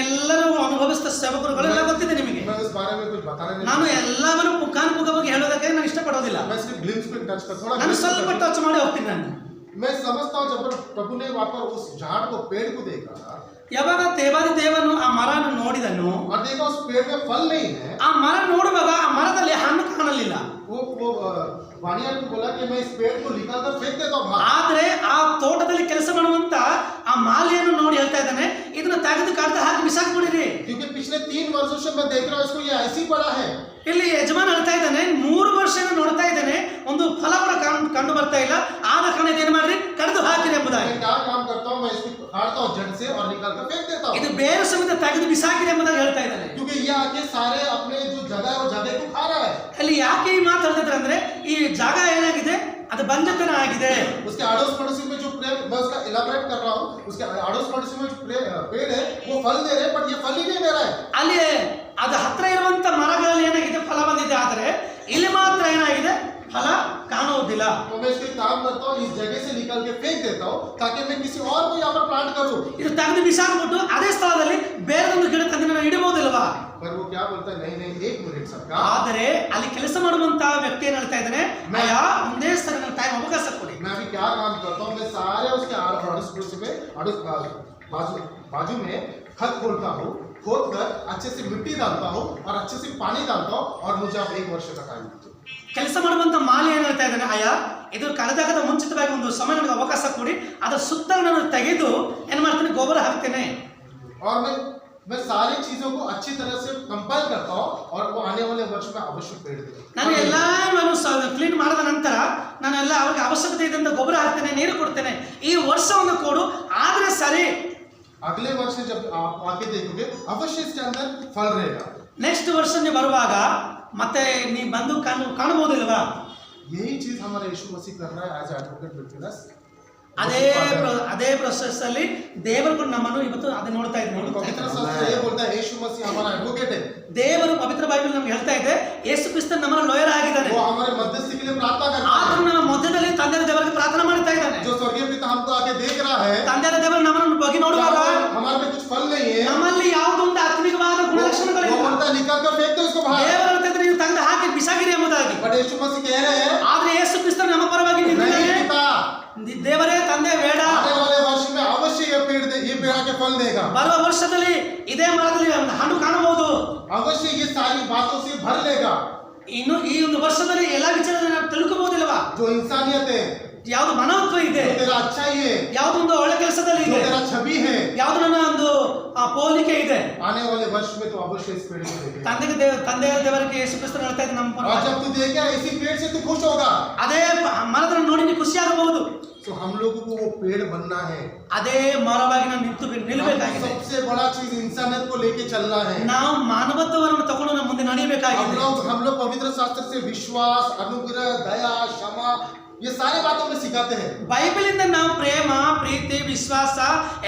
ಎಲ್ಲರೂ ಅನುಭವಿಸಿದ ಸೇವಕರುಗಳೆಲ್ಲ ಗೊತ್ತಿದೆ ನಿಮಗೆ. मैं इस बारे में कुछ बताने नहीं, ನಾನು ಎಲ್ಲವನ್ನು ಮುಖಾನುಮುಖವಾಗಿ ಹೇಳೋದಕ್ಕೆ ನಾನು ಇಷ್ಟಪಡೋದಿಲ್ಲ. मैं सिर्फ ग्लिम्स पे टच कर थोड़ा ನಾನು ಸ್ವಲ್ಪ ಟಚ್ ಮಾಡಿ ಹೋಗ್ತೀನಿ. ನಾನು मैं समझता हूँ जब प्रभु ने वहाँ पर उस झाड़ को, पेड़ को देखा, ಯಾವಾಗ ದೇವಾದಿ ದೇವನು ಆ ಮರವನ್ನು ನೋಡಿದನು, और देखा उस पेड़ में फल नहीं है, ಆ ಮರ ನೋಡುವಾಗ ಆ ಮರದಲ್ಲಿ ಹಣ್ಣು ಕಾಣಲಿಲ್ಲ. वो वानियर को बोला कि मैं इस पेड़ को निकाल कर फेंक देता हूँ बाहर। ಆದ್ರೆ ಆ ತೋಟದಲ್ಲಿ ಕೆಲಸ ಮಾಡುವಂತ ಆ ಮಾಲಿಯನ್ನು ನೋಡಿ ಹೇಳ್ತಾ ಇದ್ದಾನೆ, ಇದನ್ನ ತೆಗೆದು ಕಾಡ್ತಾ ಹಾಕಿ ಬಿಸಾಕ್ಬಿಡಿರಿ. क्योंकि पिछले 3 वर्षों से मैं देख रहा हूँ इसको, ये ऐसे ही पड़ा है। ಇಲ್ಲಿ ಯಜಮಾನ ಹೇಳ್ತಾ ಇದ್ದಾನೆ, 3 ವರ್ಷದಿಂದ ನೋಡ್ತಾ ಇದ್ದಾನೆ, ಒಂದು ಫಲ ಕೂಡ ಕಂಡು ಬರ್ತಾ ಇಲ್ಲ, ಆದ ಕಾರಣ ಇದೇನು ಮಾಡ್ರಿ, ಕಡಿದು ಹಾಕಿರಿ ಎಂಬುದಾಗಿ. मैं क्या काम करता हूँ, मैं इसको काटता हूँ जड़ से और निकाल कर फेंक देता हूँ। ಇದು ಬೇರೆ ಸಮೇತ ತೆಗೆದು ಬಿಸಾಕಿರಿ ಎಂಬುದಾಗಿ ಹೇಳ್ತಾ ಇದ್ದಾನೆ. क्योंकि ये आके सारे अपने जो जगह है वो जगह को खा रहा है। ಅಲ್ಲಿ ಯಾಕೆ ಈ ಮಾತು ಹೇಳ್ತಿದ್ರೆ ಅಂದ್ರೆ, ಈ ಜಾಗ ಏನಾಗಿದೆ, ಅದು ಬಂಜತನ ಆಗಿದೆ. उसके आड़ोस पड़ोसी में जो पेड़, मैं उसका इलाबरेट कर रहा हूँ, उसके आड़ोस पड़ोसी में जो पेड़ है वो फल दे रहे हैं, बट ये फल ही नहीं दे रहा है। ಅಲ್ಲಿ ಅದು ಹತ್ರ ಇರುವಂತ ಮರಗಳಲ್ಲಿ ಏನಾಗಿದೆ, ಫಲ ಬಂದಿದೆ, ಆದರೆ ಇಲ್ಲಿ ಮಾತ್ರ ಏನಾಗಿದೆ, ಫಲ ಕಾಣುವುದಿಲ್ಲ. तो मैं इसके काम करता हूँ, इस जगह से निकल के फेंक देता हूँ ताकि मैं किसी और को यहाँ पर प्लांट करूँ। ಇದು ತೆಗೆದು ಬಿಸಾಕ್ಬಿಟ್ಟು ಅದೇ ಸ್ಥಳದಲ್ಲಿ ಬೇರೊಂದು ಗಿಡ ತಂದು ನಾನು ಇಡಬಹುದಿಲ್ವಾ? पर वो क्या बोलता है, नहीं नहीं 1 मिनट सबका। ಆದರೆ ಅಲ್ಲಿ ಕೆಲಸ ಮಾಡುವಂತ ವ್ಯಕ್ತಿ ಏನ್ ಹೇಳ್ತಾ ಇದ್ದಾನೆ, ಅಯ್ಯ ಒಂದೇ ಸರಿ ನನ್ನ ಟೈಮ್ ಅವಕಾಶ ಕೊಡಿ. मैं अभी क्या काम करता हूँ, मैं सारे उसके आड़ोस पड़ोसी में बाजू में खत खोलता हूँ, खोद कर अच्छे से मिट्टी डालता हूँ और अच्छे से पानी डालता हूँ और मुझे अब 1 वर्ष का टाइम दीजिए। ಕೆಲಸ ಮಾಡುವಂತ ಮಾಲಿ ಏನ್ ಹೇಳ್ತಾ ಇದ್ದಾನೆ, ಅಯ್ಯ ಇದು ಕಳೆದಾಗದ ಮುಂಚಿತವಾಗಿ ಒಂದು ಸಮಯ ನನಗೆ ಅವಕಾಶ ಕೊಡಿ, ಅದರ ಸುತ್ತ ನಾನು ತೆಗೆದು ಏನ್ ಮಾಡ್ತೀನಿ, ಗೊಬ್ಬರ ಹಾಕ್ತೇನೆ. और मैं सारी चीजों को अच्छी तरह से कंपाइल करता हूँ और वो आने वाले वर्ष में अवश्य पेड़ देगा। ನಾನು ಎಲ್ಲಾನು ಕ್ಲೀನ್ ಮಾಡಿದ ನಂತರ ನಾನೆಲ್ಲ ಅವ್ರಿಗೆ ಅವಶ್ಯಕತೆ ಇದ್ದಂತ ಗೊಬ್ಬರ ಹಾಕ್ತೇನೆ, ನೀರು ಕೊಡ್ತೇನೆ. ಈ ವರ್ಷವನ್ನು ಕೊಡು, ಆದ್ರೆ ಸರಿ अगले वर्ष जब आप आके देखोगे अवश्य इसके अंदर फल रहेगा। ನೆಕ್ಸ್ಟ್ ವರ್ಷ ನೀವು ಬರುವಾಗ ಮತ್ತೆ ನೀವು ಬಂದು ಕಾಣಬಹುದಿಲ್ವಾ? यही चीज हमारा यीशु मसीह कर रहा है एज एडवोकेट बिटवीन अस। ಅದೇ ಪ್ರೊಸೆಸ್ ಅಲ್ಲಿ ದೇವರು ಕೂಡ ನಮ್ಮನ್ನು ಇವತ್ತು ಅದು ನೋಡ್ತಾ पवित्र ಇದ್ದಾರೆ. शास्त्र ये बोलता है यीशु मसीह हमारा एडवोकेट है। ದೇವರು ಪವಿತ್ರ ಬೈಬಲ್ ನಮ್ಗೆ ಹೇಳ್ತಾ ಇದೆ, ಯೇಸು ಕ್ರಿಸ್ತನ್ ನಮ್ಮನ್ನು ಲಾಯರ್ ಆಗಿದ್ದಾನೆ. वो हमारे मध्यस्थी के लिए प्रार्थना करता ಆತನು है। ನಮ್ಮ ಮಧ್ಯದಲ್ಲಿ ತಂದೆಯ ದೇವರಿಗೆ ಪ್ರಾರ್ಥನೆ ಮಾಡ್ತಾ ಇದ್ದಾನೆ. जो स्वर्गीय पिता हमको आके देख रहा है, ತಂದೆಯ ದೇವರು ನಮ್ಮನ್ನು ಬಗ್ಗೆ ನೋಡುವಾಗ हमारे में कुछ फल नहीं है, ನಮ್ಮಲ್ಲಿ ಯಾವುದೊಂದು ಆತ್ಮಿಕವಾದ वो ಗುಣಲಕ್ಷಣಗಳಿಲ್ಲ. बोलता है निकाल कर फेंक दो इसको बाहर। ದೇವರು ಹೇಳ್ತಾ ಇದ್ದಾರೆ, ನೀವು ತಂದೆ ಹಾಕಿ ಬಿಸಾಗಿರಿ ಎಂಬುದಾಗಿ. बट यीशु मसीह कह रहे हैं, ಆದ್ರೆ ಯೇಸು ಕ್ರಿಸ್ತನ್ ನಮ್ಮ ಪರವಾಗಿ नहीं ನಿಂತಿದ್ದಾನೆ. पिता, ದೇವರೇ ತಂದೆ ಬೇಡ, आने वाले वर्ष में अवश्य ये पेड़ आके फल देगा। ಬರುವ ವರ್ಷದಲ್ಲಿ ಇದೇ ಮರದಲ್ಲಿ ಹಣ್ಣು ಕಾಣಬಹುದು. अवश्य ये सारी बातों से भर लेगा। ಇನ್ನು ಈ ಒಂದು ವರ್ಷದಲ್ಲಿ ಎಲ್ಲಾ ವಿಚಾರ ತಿಳ್ಕೋಬಹುದಿಲ್ವಾ? जो इंसानियत है, ಯಾವ್ದು ಮನೋತ್ವ ಇದೆ, जो तेरा अच्छाई है, ಯಾವ್ದೊಂದು ಒಳ್ಳೆ ಕೆಲಸದಲ್ಲಿ जो ಇದೆ, तेरा छवि है, ಯಾವ್ದು ನನ್ನ ಒಂದು ಪೋಲಿಕೆ ಇದೆ. आने वाले वर्ष में तो अवश्य इस पेड़ को देगा। ತಂದೆಯ ದೇವರಿಗೆ ಯೇಸು ಕ್ರಿಸ್ತನು ಹೇಳ್ತಾ ಇದ್ದ ನಮ್ಮ और ಪರವಾಗಿ. जब तू देखेगा इसी पेड़ से तू खुश होगा। ಅದೇ ಮರದನ್ನು ನೋಡಿ ನೀವು ಖುಷಿ ಆಗಬಹುದು. तो हम लोगों को वो पेड़ बनना है। ಅದೇ ಮರವಾಗಿ ನಾವು हमको ನಿಲ್ಲಬೇಕಾಗಿದೆ. सबसे बड़ा चीज इंसानियत को लेके चलना है। ನಾವು ಮಾನವತ್ವವನ್ನು ತಗೊಂಡು ನಮ್ಮ ಮುಂದೆ ನಡೆಯಬೇಕಾಗಿದೆ. हम लोग पवित्र शास्त्र से विश्वास, अनुग्रह, दया, क्षमा ये सारे बातों में सिखाते हैं। ಬೈಬಲ್ ಇಂದ ನಾವು ಪ್ರೇಮ, ಪ್ರೀತಿ, ವಿಶ್ವಾಸ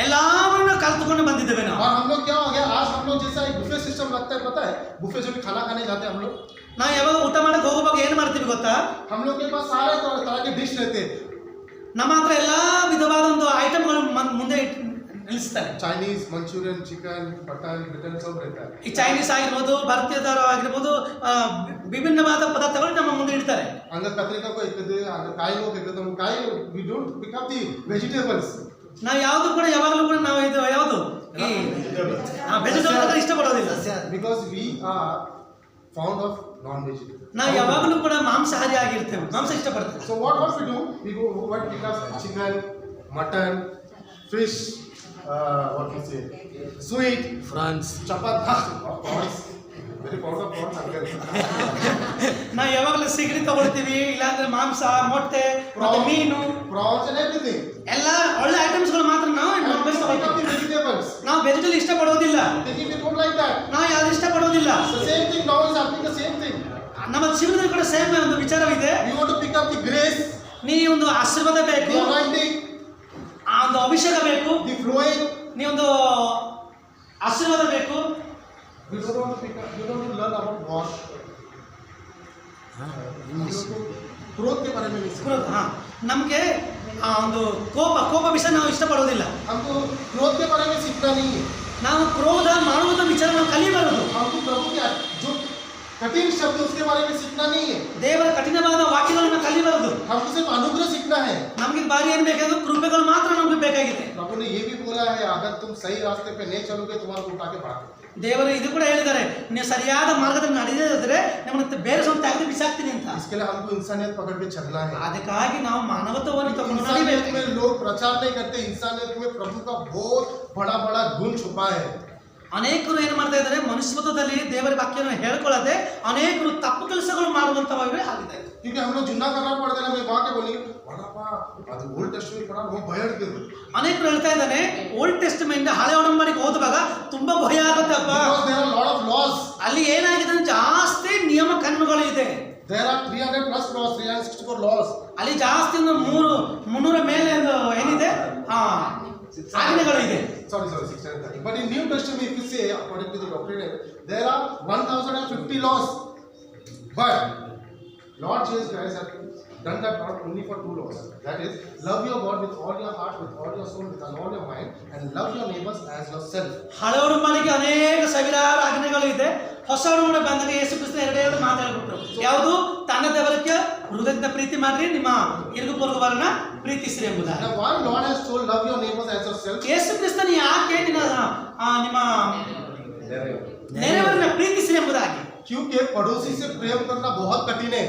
ಎಲ್ಲವನ್ನೂ ಕಲ್ತುಕೊಂಡು ಬಂದಿದ್ದೇವೆ ನಾವು. और हम लोग क्या हो गया, आज हम लोग जैसा एक बुफे सिस्टम रखते हैं, पता है बुफे जो भी खाना खाने जाते हैं हम लोग, ನಾವು ಯಾವಾಗ ಊಟ ಮಾಡಕ್ಕೆ ಹೋಗುವಾಗ ಏನ್ ಮಾಡ್ತೀವಿ ಗೊತ್ತಾ? हम लोग के पास सारे तरह के डिश रहते हैं। ನಮ್ಮ ಹತ್ರ ಎಲ್ಲಾ ವಿಧವಾದ ಒಂದು ಐಟಮ್ಗಳು ಮುಂದೆ ನಿಲ್ಲಿಸ್ತಾರೆ. चाइनीज, मंचूरियन, चिकन, मटन, ब्रिटन सब रहता है। ಈ ಚೈನೀಸ್ ಆಗಿರ್ಬೋದು, ಭಾರತೀಯ ಆಗಿರ್ಬೋದು, ವಿಭಿನ್ನವಾದ ಪದಾರ್ಥಗಳು ನಮ್ಮ ಮುಂದೆ ಇಡ್ತಾರೆ. अंदर कतरिका को एक दे, अंदर काई को एक दे, काई we don't pick up the vegetables। ನಾವು ಯಾವುದು ಕೂಡ ಯಾವಾಗಲೂ ಕೂಡ ನಾವು ಇದು ಯಾವುದು ಈ ವೆಜಿಟೇಬಲ್ ಇಷ್ಟಪಡೋದಿಲ್ಲ. Because we are fond of non-vegetarian। ನಾವು ಯಾವಾಗಲೂ ಕೂಡ ಮಾಂಸಾಹಾರಿ ಆಗಿರ್ತೇವೆ, ಮಾಂಸ ಇಷ್ಟಪಡ್ತೇವೆ. So what we do? We go pick up chicken, mutton, fish, what we say, sweet, France chapati, prawns. Very fond of prawns, uncle. ನಾವು ಯಾವಾಗಲೂ ಸಿಗಡಿ ತಗೊಳ್ತೀವಿ, ಇಲ್ಲಾಂದ್ರೆ ಮಾಂಸ, ಮೊಟ್ಟೆ, ಮತ್ತೆ ಮೀನು, Prawns and everything. ಎಲ್ಲ ಒಳ್ಳೆ ಐಟಮ್ಸ್ಗಳು ಮಾತ್ರ ನಾವು And we pick up the vegetables. ನಾವು ವೆಜಿಟೇಬಲ್ ಇಷ್ಟಪಡೋದಿಲ್ಲ, Thinking we don't like that. ನಾವು ಯಾವ್ದು ಇಷ್ಟಪಡೋದಿಲ್ಲ. The same thing now is happening, the same thing. ನಮ್ಮ ಜೀವನದಲ್ಲಿ ಕೂಡ ಸೇಮ್ ಒಂದು ವಿಚಾರವಿದೆ. We want to pick up the grace, ನೀ ಒಂದು ಆಶೀರ್ವಾದ ಬೇಕು, the anointing, ಆ ಒಂದು ಅಭಿಷೇಕ ಬೇಕು, the flowing. ನೀ ಒಂದು ಆಶೀರ್ವಾದ ಬೇಕು. We don't want to pick up, we don't want to learn about war. क्रोध के बारे में नहीं सीखना। ಹಾ, ನಮಗೆ ಆ ಒಂದು ಕೋಪ ವಿಷಯ ನಾವು ಇಷ್ಟಪಡೋದಿಲ್ಲ. हमको क्रोध के बारे में सीखना नहीं है। ನಾವು ಕ್ರೋಧ ಮಾಡುವಂತ ವಿಚಾರ ನಾವು ಕಲಿಬಾರದು. हमको प्रभु के जो कठिन शब्द उसके बारे में सीखना नहीं है। ದೇವರ ಕಠಿಣವಾದ ವಾಕ್ಯಗಳನ್ನು ಕಲಿಬಾರದು. हमको सिर्फ अनुग्रह सीखना है। ನಮಗೆ ಬಾರಿ ಏನ್ ಬೇಕಾದ್ರು ಕೃಪೆಗಳು ಮಾತ್ರ ನಮಗೆ ಬೇಕಾಗಿದೆ. प्रभु ने ये भी बोला है, अगर तुम सही रास्ते पे नहीं चलोगे तुम्हारा उठा के बढ़ा देते हैं। ದೇವರು ಇದು ಕೂಡ ಹೇಳಿದ್ದಾರೆ, ನೀವು ಸರಿಯಾದ ಮಾರ್ಗದಲ್ಲಿ ನಡೆದಿದ್ರೆ ನಿಮ್ಮನ್ನ ಬೇರೆ ಸ್ವಂತ ತೆಗೆದು ಬಿಸಾಕ್ತೀನಿ ಅಂತ. इसके लिए हमको इंसानियत पकड़ के चलना है. ಅದಕ್ಕಾಗಿ ನಾವು ಮಾನವತ್ವವನ್ನು ತಗೊಂಡು इंसानियत ನಡಿಬೇಕು. में लोग प्रचार नहीं करते. इंसानियत में प्रभु का बहुत बड़ा बड़ा गुण छुपा है. ಅನೇಕರು ಏನು ಮಾಡ್ತಾ ಇದ್ದಾರೆ, ಮನುಷ್ಯತ್ವದಲ್ಲಿ ದೇವರ ವಾಕ್ಯವನ್ನು ಹೇಳ್ಕೊಳ್ಳದೆ ಅನೇಕರು ತಪ್ಪು ಕೆಲಸಗಳು ಮಾಡುವಂತವೇ ಆಗಿದೆ. क्योंकि हम लोग जुन्ना करना पड़ता है. मैं वहां के बोलेंगे बड़ापा ಅದು ಓಲ್ಡ್ ಟೆಸ್ಟಮೆಂಟ್ ಪಡ वो ಭಯ ಆಗ್ತಿದ್ರು. ಅನೇಕರು ಹೇಳ್ತಾ ಇದ್ದಾನೆ, ಓಲ್ಡ್ ಟೆಸ್ಟಮೆಂಟ್ ಹಳೆ ಒಡಂಬಡಿಕೆ ಓದುವಾಗ ತುಂಬಾ ಭಯ ಆಗುತ್ತಪ್ಪ. Because there are lot of laws. ಅಲ್ಲಿ ಏನಾಗಿದೆ ಅಂದ್ರೆ ಜಾಸ್ತಿ ನಿಯಮ ಕಾನೂನುಗಳು ಇದೆ. There are 300 plus laws, 364 laws. ಅಲ್ಲಿ ಜಾಸ್ತಿ 300 ಮೇಲೆ ಏನಿದೆ ಆಜ್ಞೆಗಳು ಇದೆ. Sorry, 630. But in New Testament, if you say according to the doctrine, there are 1050 laws. But Lord Jesus Christ has done that not only for 2 laws. That is, love your God with all your heart, with all your soul, with all your mind, and love your neighbors as yourself. ಹಳೆ ಒಡಂಬಡಿಕೆ ಅನೇಕ ಸಾವಿರಾರು ಆಜ್ಞೆಗಳು ಇದೆ. ಹೊಸ ಒಡಂಬಡಿಕೆ ಬಂದಾಗ ಯೇಸು ಕ್ರಿಸ್ತ ಎರಡು ಮಾತಾಡ್ಬಿಟ್ರು. ಯಾವುದು? ತನ್ನ ದೇವರಿಗೆ ಹೃದಯದ ಪ್ರೀತಿ ಮಾಡ್ರಿ, ನಿಮ್ಮ ಇರುಗು ಪೊರುಗುವರನ್ನ ಪ್ರೀತಿಸ್ರಿ ಎಂಬುದಾಗಿ. Now, why Lord has told love your neighbors as yourself? ಯೇಸು ಕ್ರಿಸ್ತನು ಯಾಕೆ ನಿಮ್ಮ ನೆರೆಯವರನ್ನ ಪ್ರೀತಿಸ್ರಿ ಎಂಬುದಾಗಿ? क्योंकि पड़ोसी से प्रेम करना बहुत कठिन है.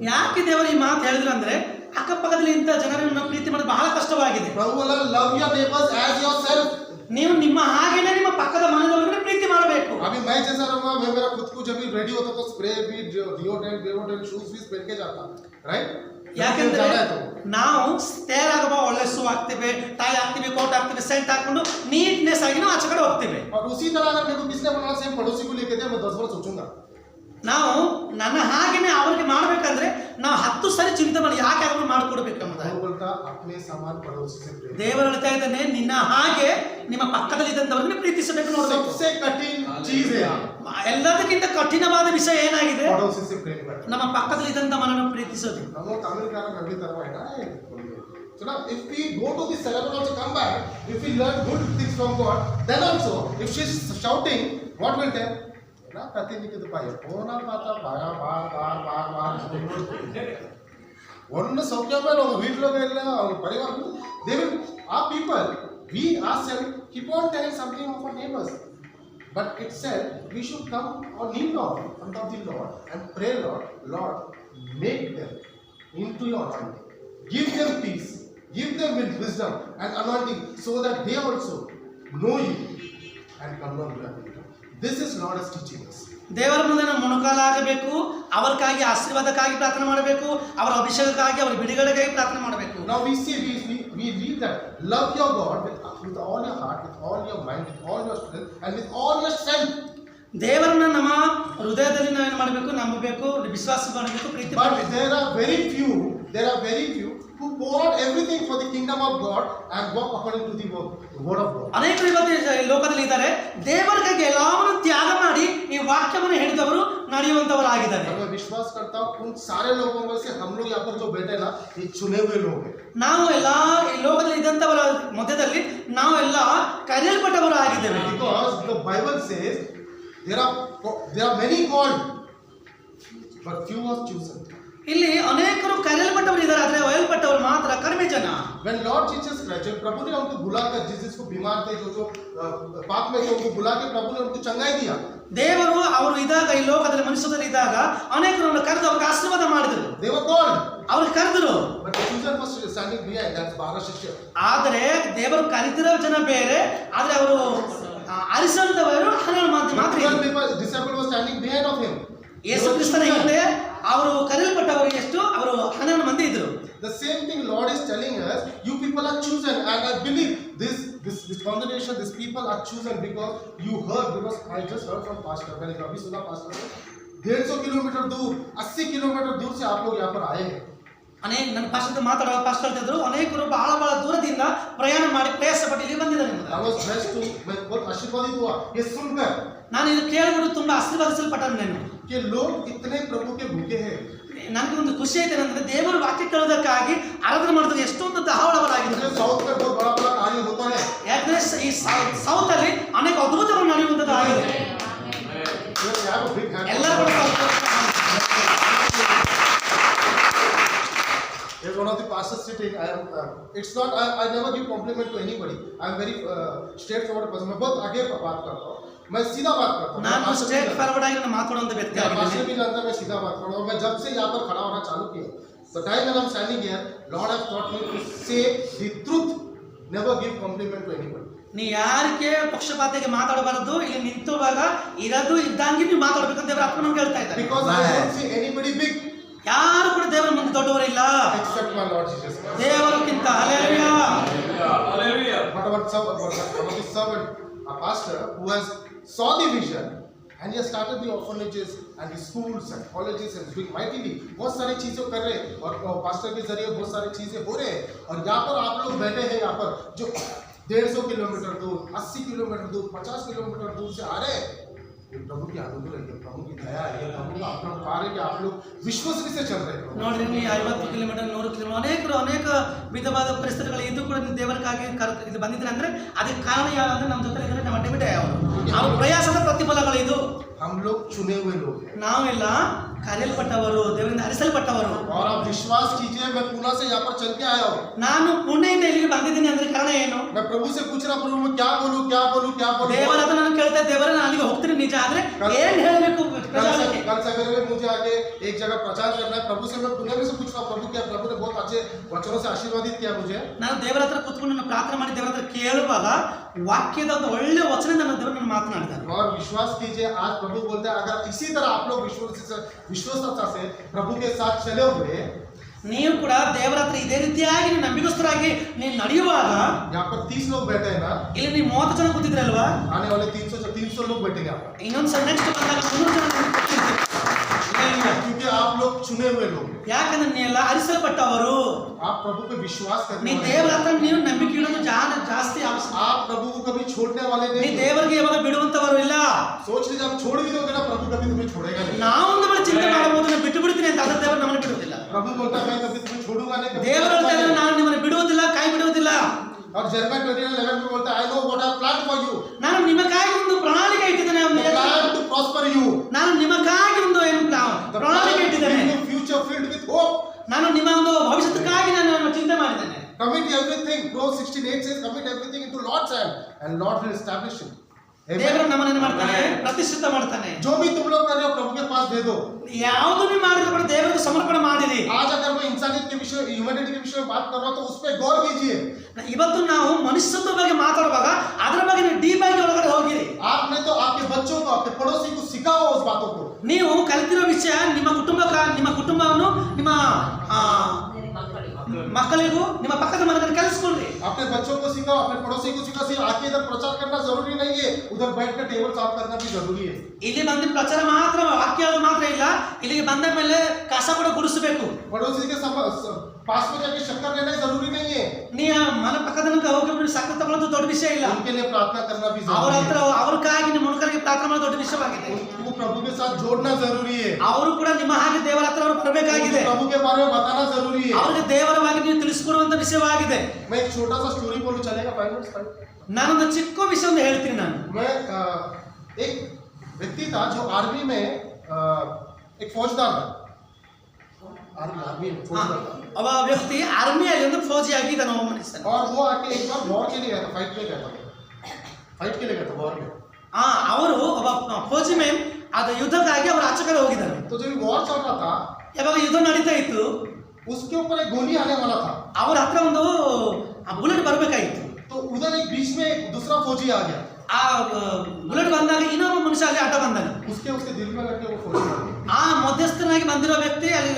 ಯಾಕೆ ದೇವರು ಈ ಮಾತು ಹೇಳಿದ್ರು ಅಂದ್ರೆ, ಅಕ್ಕಪಕ್ಕದಲ್ಲಿ ಇಂಥ ಜನರನ್ನು ಪ್ರೀತಿ ಮಾಡೋದು ಬಹಳ ಕಷ್ಟವಾಗಿದೆ. प्रभु बोला love your neighbors as yourself. ನೀವು ನಿಮ್ಮ ಹಾಗೇನೆ ನಿಮ್ಮ ಪಕ್ಕದ ಮನೆಯವರನ್ನ ಪ್ರೀತಿ ಮಾಡಬೇಕು. अभी मैं जैसा रहूंगा, मैं मेरा खुद को जब भी रेडी होता तो स्प्रे भी डिओड्रेंट शूज भी पहन के जाता, राइट? ಯಾಕೆಂದ್ರೆ ನಾವು ತಯಾರಾಗುವ ಒಳ್ಳೆ ಶೂ ಹಾಕ್ತೇವೆ, ಟೈ ಹಾಕ್ತೀವಿ, ಕೋಟ್ ಹಾಕ್ತೀವಿ, ಸೆಂಟ್ ಹಾಕೊಂಡು ನೀಟ್ನೆಸ್ ಆಗಿ ನಾವು ಆಚೆ ಕಡೆ ಹೋಗ್ತೇವೆ. और उसी तरह अगर मेरे को किसी ने बोला सेम पड़ोसी को लेके दे, मैं 10 बार सोचूंगा. ನಾವು ನನ್ನ ಹಾಗೇನೆ ಅವ್ರಿಗೆ ಮಾಡ್ಬೇಕಂದ್ರೆ ನಾವು 10 ಸರಿ ಚಿಂತೆ ಮಾಡಿ ಯಾಕೆ ಅವ್ರಿಗೆ ಮಾಡಿಕೊಡ್ಬೇಕು ಎಂಬುದಾಗಿ. बोलता अपने समान पड़ोसी से प्रेम. ದೇವರು ಹೇಳ್ತಾ ಇದ್ದಾನೆ, ನಿನ್ನ ಹಾಗೆ ನಿಮ್ಮ ಪಕ್ಕದಲ್ಲಿ ಇದ್ದಂಥವ್ರನ್ನ ಪ್ರೀತಿಸಬೇಕು ನೋಡಬೇಕು. सबसे कठिन चीज है ಎಲ್ಲದಕ್ಕಿಂತ ಕಠಿಣವಾದ ವಿಷಯ ಏನಾಗಿದೆ? पड़ोसी से प्रेम करना. ನಮ್ಮ ಪಕ್ಕದಲ್ಲಿ ಇದ್ದಂಥವರನ್ನು ಪ್ರೀತಿಸೋದು. हम लोग तमिल का कभी तरह है ना. So now if we go to the cellar also come back, if we learn good things from God, then also if she is shouting, what will tell? ना कति निकल पाए ओना पाता बार बार बार बार बार ಒಂದು ಸೌಖ್ಯ ಮೇಲೆ ಒಂದು ವೀಟ್ಲೋಗೆಲ್ಲ ಅವ್ರ ಪರಿವಾರ they will our people we ourselves keep on telling something of our neighbors, but it said we should come or kneel down in front of the Lord and pray, Lord make them into your anointing, give them peace, give them wisdom and anointing so that they also know you and come down to your kingdom. This is Lord is teaching us. ದೇವರ ಮುಂದೆ ನಾವು ಮೊಣಕಾಲಾಗಬೇಕು, ಅವರಿಗಾಗಿ ಆಶೀರ್ವಾದಕ್ಕಾಗಿ ಪ್ರಾರ್ಥನೆ ಮಾಡಬೇಕು, ಅವರ ಅಭಿಷೇಕಕ್ಕಾಗಿ, ಅವರ ಬಿಡುಗಡೆಗಾಗಿ ಪ್ರಾರ್ಥನೆ ಮಾಡಬೇಕು. Now we see we read that love your God with all your heart, with all your mind, with all your strength and with all your strength. ದೇವರನ್ನ ನಮ್ಮ ಹೃದಯದಲ್ಲಿ ನಾವೇನು ಮಾಡಬೇಕು, ನಂಬಬೇಕು, ವಿಶ್ವಾಸ ಮಾಡಬೇಕು, ಪ್ರೀತಿ But ಮಾಡಬೇಕು. there are very few who pour out everything for the kingdom of God and walk according to the word of God. ಅನೇಕರು ಇವತ್ತು ಈ ಲೋಕದಲ್ಲಿ ಇದ್ದಾರೆ, ದೇವರಿಗಾಗಿ ಎಲ್ಲವನ್ನೂ ತ್ಯಾಗ ಮಾಡಿ ಈ ವಾಕ್ಯವನ್ನು ಹೇಳಿದವರು ನಡೆಯುವಂತವರಾಗಿದ್ದಾರೆ. मैं विश्वास करता हूँ उन सारे लोगों में से हम लोग यहाँ पर जो बैठे ना, ये चुने हुए लोग हैं. ನಾವು ಎಲ್ಲ ಈ ಲೋಕದಲ್ಲಿ ಇದ್ದಂಥವರ ಮಧ್ಯದಲ್ಲಿ ನಾವೆಲ್ಲ ಕರೆಯಲ್ಪಟ್ಟವರು ಆಗಿದ್ದೇವೆ. Because the Bible says there are many called but few are chosen. ಇಲ್ಲಿ ಅನೇಕರು ಕರೆಯಲ್ಪಟ್ಟವರು ಇದ್ದಾರೆ, ಆದರೆ ಒಯ್ಯಲ್ಪಟ್ಟವರು ಮಾತ್ರ ಕಡಿಮೆ ಜನ. When Lord Jesus Christ, जब प्रभु ने उनको बुलाकर जिसको बीमार थे, जो पाप में थे, उनको बुला के प्रभु ने उनको चंगाई दिया. ದೇವರು ಅವರು ಇದ್ದಾಗ ಈ ಲೋಕದಲ್ಲಿ ಮನುಷ್ಯರಲ್ಲಿ ಇದ್ದಾಗ ಅನೇಕರನ್ನು ಕರೆದು ಅವ್ರಿಗೆ ಆಶೀರ್ವಾದ ಮಾಡಿದರು. They were called. ಅವ್ರಿಗೆ ಕರೆದರು. But the chosen was standing behind. That's 12 ಶಿಷ್ಯ. ಆದರೆ ದೇವರು ಕರೆದಿರೋ ಜನ ಬೇರೆ, ಆದರೆ ಅವರು ಅರಿಸಂತವರು 12 ಮಂದಿ ಮಾತ್ರ. 12 disciples were standing behind of him. ಯೇಸು ಕ್ರಿಸ್ತನ ಹಿಂದೆ ಅವರು ಕರೆಯಲ್ಪಟ್ಟವರು ಎಷ್ಟು? ಅವರು 12 ಮಂದಿ ಇದ್ರು. The same thing Lord is telling us, you people are chosen, and I believe this congregation, these people are chosen because you heard, because I just heard from pastor, मैंने कभी सुना pastor 150 किलोमीटर दूर, 80 kilometre दूर से आप लोग यहाँ पर आए हैं. ನನ್ನ ಪಾಸ್ಟರ್ ಮಾತಾಡುವ ಪಾಸ್ಟರ್ ಇದ್ರು, ಅನೇಕರು ಬಹಳ ದೂರದಿಂದ ಪ್ರಯಾಣ ಮಾಡಿ ಪ್ರಯಾಸಪಟ್ಟು ಇಲ್ಲಿ ಬಂದಿದ್ದಾರೆ. I was blessed to, मैं बहुत आशीर्वादित हुआ ये सुनकर ನಾನು ಇದು ಕೇಳಿಬಿಟ್ಟು ತುಂಬಾ ಆಶೀರ್ವಾದಿಸಲ್ಪಟ್ಟನು. ನಾನು कि लोग इतने प्रभु के भूखे हैं. ನನಗೆ ಒಂದು ಖುಷಿ ಐತೆ ಅಂದ್ರೆ ದೇವರು ವಾಕ್ಯ ಕೇಳೋದಕ್ಕಾಗಿ ಆರಾಧನೆ ಮಾಡೋದಕ್ಕೆ ಎಷ್ಟೊಂದು ದಹವಳವರಾಗಿದೆ. साउथ में बहुत बड़ा बड़ा कार्य होता है. ಯಾಕಂದ್ರೆ ಈ ಸೌತ್ ಅಲ್ಲಿ ಅನೇಕ ಅದ್ಭುತಗಳು ನಡೆಯುವಂಥದ್ದು ಆಗಿದೆ. ಎಲ್ಲರೂ ಕೂಡ There's one of the pastors sitting. It's not. I never give compliment to anybody. I'm very straightforward person. मैं बहुत आगे बात करता हूँ. मैं सीधा बात करता हूँ। ನಾನು पास्टर भी ಸ್ಟ್ರೇಟ್ जानता ಫಾರ್ವರ್ಡ್ ಆಗಿ ನಾನು ಮಾತಾಡುವಂತ ವ್ಯಕ್ತಿ है। पास्टर ಆಗಿದ್ದೇನೆ भी जानता है, मैं सीधा बात कर रहा हूँ। मैं जब से यहाँ पर खड़ा होना चालू किया, the time when I'm standing here, Lord has taught me to say the truth, never give compliment to anybody. ನೀ ಯಾರಿಗೆ ಪಕ್ಷಪಾತಿಗೆ ಮಾತಾಡಬಾರದು, ಇಲ್ಲಿ ನಿಂತುವಾಗ ಇರೋದು ಇದ್ದಂಗೆ ನೀವು ಮಾತಾಡಬೇಕಂತ ದೇವರ ಆತ್ಮ ನಮ್ಗೆ ಹೇಳ್ತಾ ಇದ್ದಾರೆ. Because I don't see anybody big ಯಾರು ಕೂಡ ದೇವರ ಮುಂದೆ ದೊಡ್ಡವರಿಲ್ಲ except my Lord Jesus Christ. ದೇವರಕ್ಕಿಂತ. Hallelujah. But our servant, a pastor who has saw the vision and he has started the orphanages and the schools and colleges and doing mightily, बहुत सारी चीजें कर रहे हैं और पास्टर के जरिए बहुत सारी चीजें हो रहे हैं। और यहाँ पर आप लोग बैठे हैं, यहाँ पर जो 150 किलोमीटर दूर, 80 किलोमीटर दूर, 50 किलोमीटर दूर से आ रहे हैं, ये प्रभु की अनुग्रह है, प्रभु की दया है, प्रभु का अपना कार्य कि आप लोग विश्वास से चल रहे हैं। ನೋಡ್ರಿ, ನೀವು 50 ಕಿಲೋಮೀಟರ್ 100 ಕಿಲೋಮೀಟರ್ ಅನೇಕ ವಿಧವಾದ ಪರಿಸ್ಥಿತಿಗಳು ಇದು ಕೂಡ ನೀವು ದೇವರಿಗಾಗಿ ಇದು ಬಂದಿದ್ರೆ ಅಂದ್ರೆ ಅದಕ್ಕೆ ಕಾರಣ ಯಾವಂದ್ರೆ ನಮ್ಮ ಜೊತೆ ಇದ್ರೆ ನಮ್ಮ ಡೆಬಿಟ್ ಅವರು ಅವ್ರ ಪ್ರಯಾಸದ ಪ್ರತಿಫಲಗಳು ಇದು. हम लोग चुने हुए लोग हैं ನಾವೆಲ್ಲ ಕರೆಯಲ್ಪಟ್ಟವರು, ದೇವರಿಂದ ಹರಿಸಲ್ಪಟ್ಟವರು. और आप विश्वास कीजिए, मैं पुणे से यहाँ पर चल के आया हूँ। ನಾನು ಪುಣೆಯಿಂದ ಇಲ್ಲಿಗೆ ಬಂದಿದ್ದೀನಿ ಅಂದ್ರೆ ಕಾರಣ ಏನು? मैं प्रभु से पूछ रहा, प्रभु मैं क्या बोलूं क्या बोलूं क्या बोलूं। ದೇವರ ಹತ್ರ ನಾನು ಕೇಳ್ತಾ ದೇವರ ನಾನು ಅಲ್ಲಿಗೆ ಹೋಗ್ತೀನಿ ನಿಜ, ಆದ್ರೆ ಏನ್ ಹೇಳಬೇಕು ಪ್ರಜಾಕ್ಕೆ? कल सवेरे में मुझे आके एक जगह प्रचार करना है, प्रभु से मैं पुणे में से पूछ रहा, प्रभु क्या, प्रभु ने बहुत अच्छे वचनों से आशीर्वादित किया मुझे। ನಾನು ದೇವರ हत्र ಕೂತ್ಕೊಂಡು ನಾನು ಪ್ರಾರ್ಥನೆ ಮಾಡಿ ದೇವರ ಹತ್ರ ಕೇಳುವಾಗ ವಾಕ್ಯದ ಒಂದು ಒಳ್ಳೆ ವಚನದಿಂದ ನನ್ನ ದೇವರು ನಾನು ಮಾತನಾಡ್ತಾರೆ. और विश्वास कीजिए, आज प्रभु बोलते हैं अगर इसी तरह आप लोग विश्वासता से प्रभु के साथ चले हुए, ನೀವು ಕೂಡ ದೇವರ ಹತ್ರ ಇದೇ ರೀತಿಯಾಗಿ ನೀವು ನಂಬಿಕಸ್ಥರಾಗಿ ನೀವು ನಡೆಯುವಾಗ, यहाँ पर 30 लोग बैठे हैं ना, ಇಲ್ಲಿ ನೀವು 30 ಜನ ಕೂತಿದ್ರಲ್ವಾ, आने वाले 300 लोग बैठेंगे यहाँ पर, ಇನ್ನೊಂದು ನೆಕ್ಸ್ಟ್ ಬಂದಾಗ 300 ಜನ ಕೂತಿರ್ತೀವಿ. क्योंकि आप लोग चुने हुए लोग, ಯಾಕಂದ್ರೆ ನೀವೆಲ್ಲ ಹರಿಸಲ್ಪಟ್ಟವರು. आप प्रभु पे विश्वास ನೀ करने वाले ದೇವರ हैं। ಹತ್ರ ನೀವು ನಂಬಿಕೆ ಇಡೋದು ಜಾಸ್ತಿ ಅವಶ್ಯಕ. आप प्रभु को कभी छोड़ने वाले ನೀ नहीं। ದೇವರಿಗೆ ಯಾವಾಗ ಬಿಡುವಂತವರು ಇಲ್ಲ. सोच लीजिए आप छोड़ भी दोगे ना, प्रभु कभी तुम्हें छोड़ेगा नहीं। ನಾವೊಂದು ವೇಳೆ ಚಿಂತೆ ಮಾಡಬಹುದು, ನಾನು ಬಿಟ್ಟು ಬಿಡ್ತೀನಿ ಅಂತ, ಅದ್ರ ದೇವರು ನಮ್ಮನ್ನು ಬಿಡುವುದಿಲ್ಲ. प्रभु बोलता है मैं कभी तुम्हें छोड़ूंगा नहीं, कभी ದೇವರು छोड़ूंगा ಹೇಳ್ತಾರೆ नहीं। ನಾನು ನಿಮ್ಮನ್ನು ಬಿಡುವುದಿಲ್ಲ, ಕೈ ಬಿಡುವುದಿಲ್ಲ. और जर्मन 29:11 में बोलता है I know what I plan for you, ನಾನು ನಿಮಗಾಗಿ ಒಂದು ಪ್ರಣಾಳಿಕೆ ಇಟ್ಟಿದ್ದೇನೆ. प्लान टू प्रॉस्पर यू, ನಾನು ನಿಮಗಾಗಿ ಒಂದು ಏನು ಪ್ರಣಾಳಿಕೆ ಇಟ್ಟಿದ್ದೇನೆ. Future filled with hope. ನಾನು ನಿಮ್ಮ ಒಂದು ಭವಿಷ್ಯಕ್ಕಾಗಿ ನಾನು ಚಿಂತೆ ಮಾಡಿದ್ದೇನೆ. Commit everything. Proverbs 16:8 says commit everything into Lord's hand and Lord will establish it. ದೇವರು ನಮ್ಮನ್ನು ಏನು ಮಾಡ್ತಾನೆ? ಪ್ರತಿಷ್ಠಿತ ಮಾಡ್ತಾನೆ. जो भी तुम लोग कर रहे हो प्रभु के पास दे दो। ಯಾವುದು ನೀವು ಮಾಡಿದ್ರು ಕೂಡ ದೇವರಿಗೆ ಸಮರ್ಪಣೆ ಮಾಡಿರಿ. आज अगर मैं इंसानियत के विषय, ह्यूमैनिटी के विषय में बात कर रहा हूं तो उस पे गौर कीजिए। ಇವತ್ತು ನಾವು ಮನುಷ್ಯತ್ವ ಬಗ್ಗೆ ಮಾತಾಡುವಾಗ ಅದರ ಬಗ್ಗೆ ನೀವು ಡೀಪ್ ಆಗಿ ಒಳಗಡೆ ಹೋಗಿರಿ. आपने तो आपके बच्चों को, आपके पड़ोसी को सिखाओ उस बातों को। ನೀವು ಕಲಿತಿರೋ ವಿಷಯ ನಿಮ್ಮ ಕುಟುಂಬವನ್ನು ನಿಮ್ಮ ಮಕ್ಕಳಿಗೂ ನಿಮ್ಮ ಪಕ್ಕದ ಮನೆಯಲ್ಲಿ ಕಲಿಸ್ಕೊಳ್ಳಿ. अपने बच्चों को सिखाओ, अपने पड़ोसी को सिखाओ। सिर्फ आके इधर प्रचार करना जरूरी नहीं है, उधर बैठकर टेबल साफ करना भी जरूरी है। ಇಲ್ಲಿ ಬಂದು ಪ್ರಚಾರ ಮಾತ್ರ, ವಾಕ್ಯ ಮಾತ್ರ ಇಲ್ಲ, ಇಲ್ಲಿಗೆ ಬಂದ ಮೇಲೆ ಕಸ ಕೂಡ ಗುಡಿಸಬೇಕು. पड़ोसी के पास में जाके शक्कर लेना जरूरी नहीं है, ನೀವು ಮನೆ ಪಕ್ಕದ ಹೋಗಿ ಸಕ್ಕರೆ ತಗೊಳ್ಳೋದು ದೊಡ್ಡ ವಿಷಯ ಇಲ್ಲ. उनके लिए प्रार्थना करना भी ಅವರ जरूरी ಹತ್ರ है। ಅವ್ರಿಗಾಗಿ ನಿಮ್ಮ ಮುಖರಿಗೆ ಪ್ರಾರ್ಥನೆ ಮಾಡೋದು ದೊಡ್ಡ ವಿಷಯವಾಗಿದೆ. उनको प्रभु के साथ जोड़ना जरूरी है, ಅವರು ಕೂಡ ನಿಮ್ಮ ಹಾಗೆ ದೇವರ ಹತ್ರ ಅವರು ಬರಬೇಕಾಗಿದೆ. प्रभु के बारे में बताना जरूरी है। ಅವರಿಗೆ देवರ ಬಗ್ಗೆ ನೀವು ತಿಳಿಸಿಕೊಡುವಂತ ವಿಷಯವಾಗಿದೆ. मैं एक छोटा सा स्टोरी बोलूं, चलेगा 5 मिनट्स? ನಾನೊಂದು ಚಿಕ್ಕ ವಿಷಯವನ್ನು ಹೇಳ್ತೀನಿ. ನಾನು मैं एक व्यक्ति था जो आर्मी में एक फौजदार था, आर्मी में फौजदार था, ಒಬ್ಬ ವ್ಯಕ್ತಿ ಆರ್ಮಿಯಲ್ಲಿ ಒಂದು ಫೌಜಿ ಆಗಿದ್ದಾನೆ, ಒಬ್ಬ ಮನುಷ್ಯ. और वो आके एक बार वॉर के लिए गया था, फाइट के लिए गया था, फाइट के लिए गया था वॉर में। ಅವರು ಒಬ್ಬ ಫೌಜಿ ಮ್ಯಾನ್ ಅದು ಯುದ್ಧಕ್ಕಾಗಿ ಅವರು ಆಚೆ ಕಡೆ ಹೋಗಿದ್ದಾರೆ. तो जब वॉर चल रहा था, ಯಾವಾಗ ಯುದ್ಧ ನಡೀತಾ ಇತ್ತು, उसके ऊपर एक गोली आने वाला था, ಅವ್ರ ಹತ್ರ ಒಂದು ಬುಲೆಟ್ ಬರಬೇಕಾಗಿತ್ತು. तो उधर एक बीच में एक दूसरा फौजी आ गया, ಆ ಬುಲೆಟ್ ಬಂದಾಗ ಇನ್ನೊಬ್ಬ ಮನುಷ್ಯ ಅಲ್ಲಿ ಅಡ್ಡ ಬಂದಾನೆ. उसके दिल में लग के वो फौजी मर गया। ಆ ಮಧ್ಯಸ್ಥನಾಗಿ ಬಂದಿರೋ ವ್ಯಕ್ತಿ ಅಲ್ಲಿ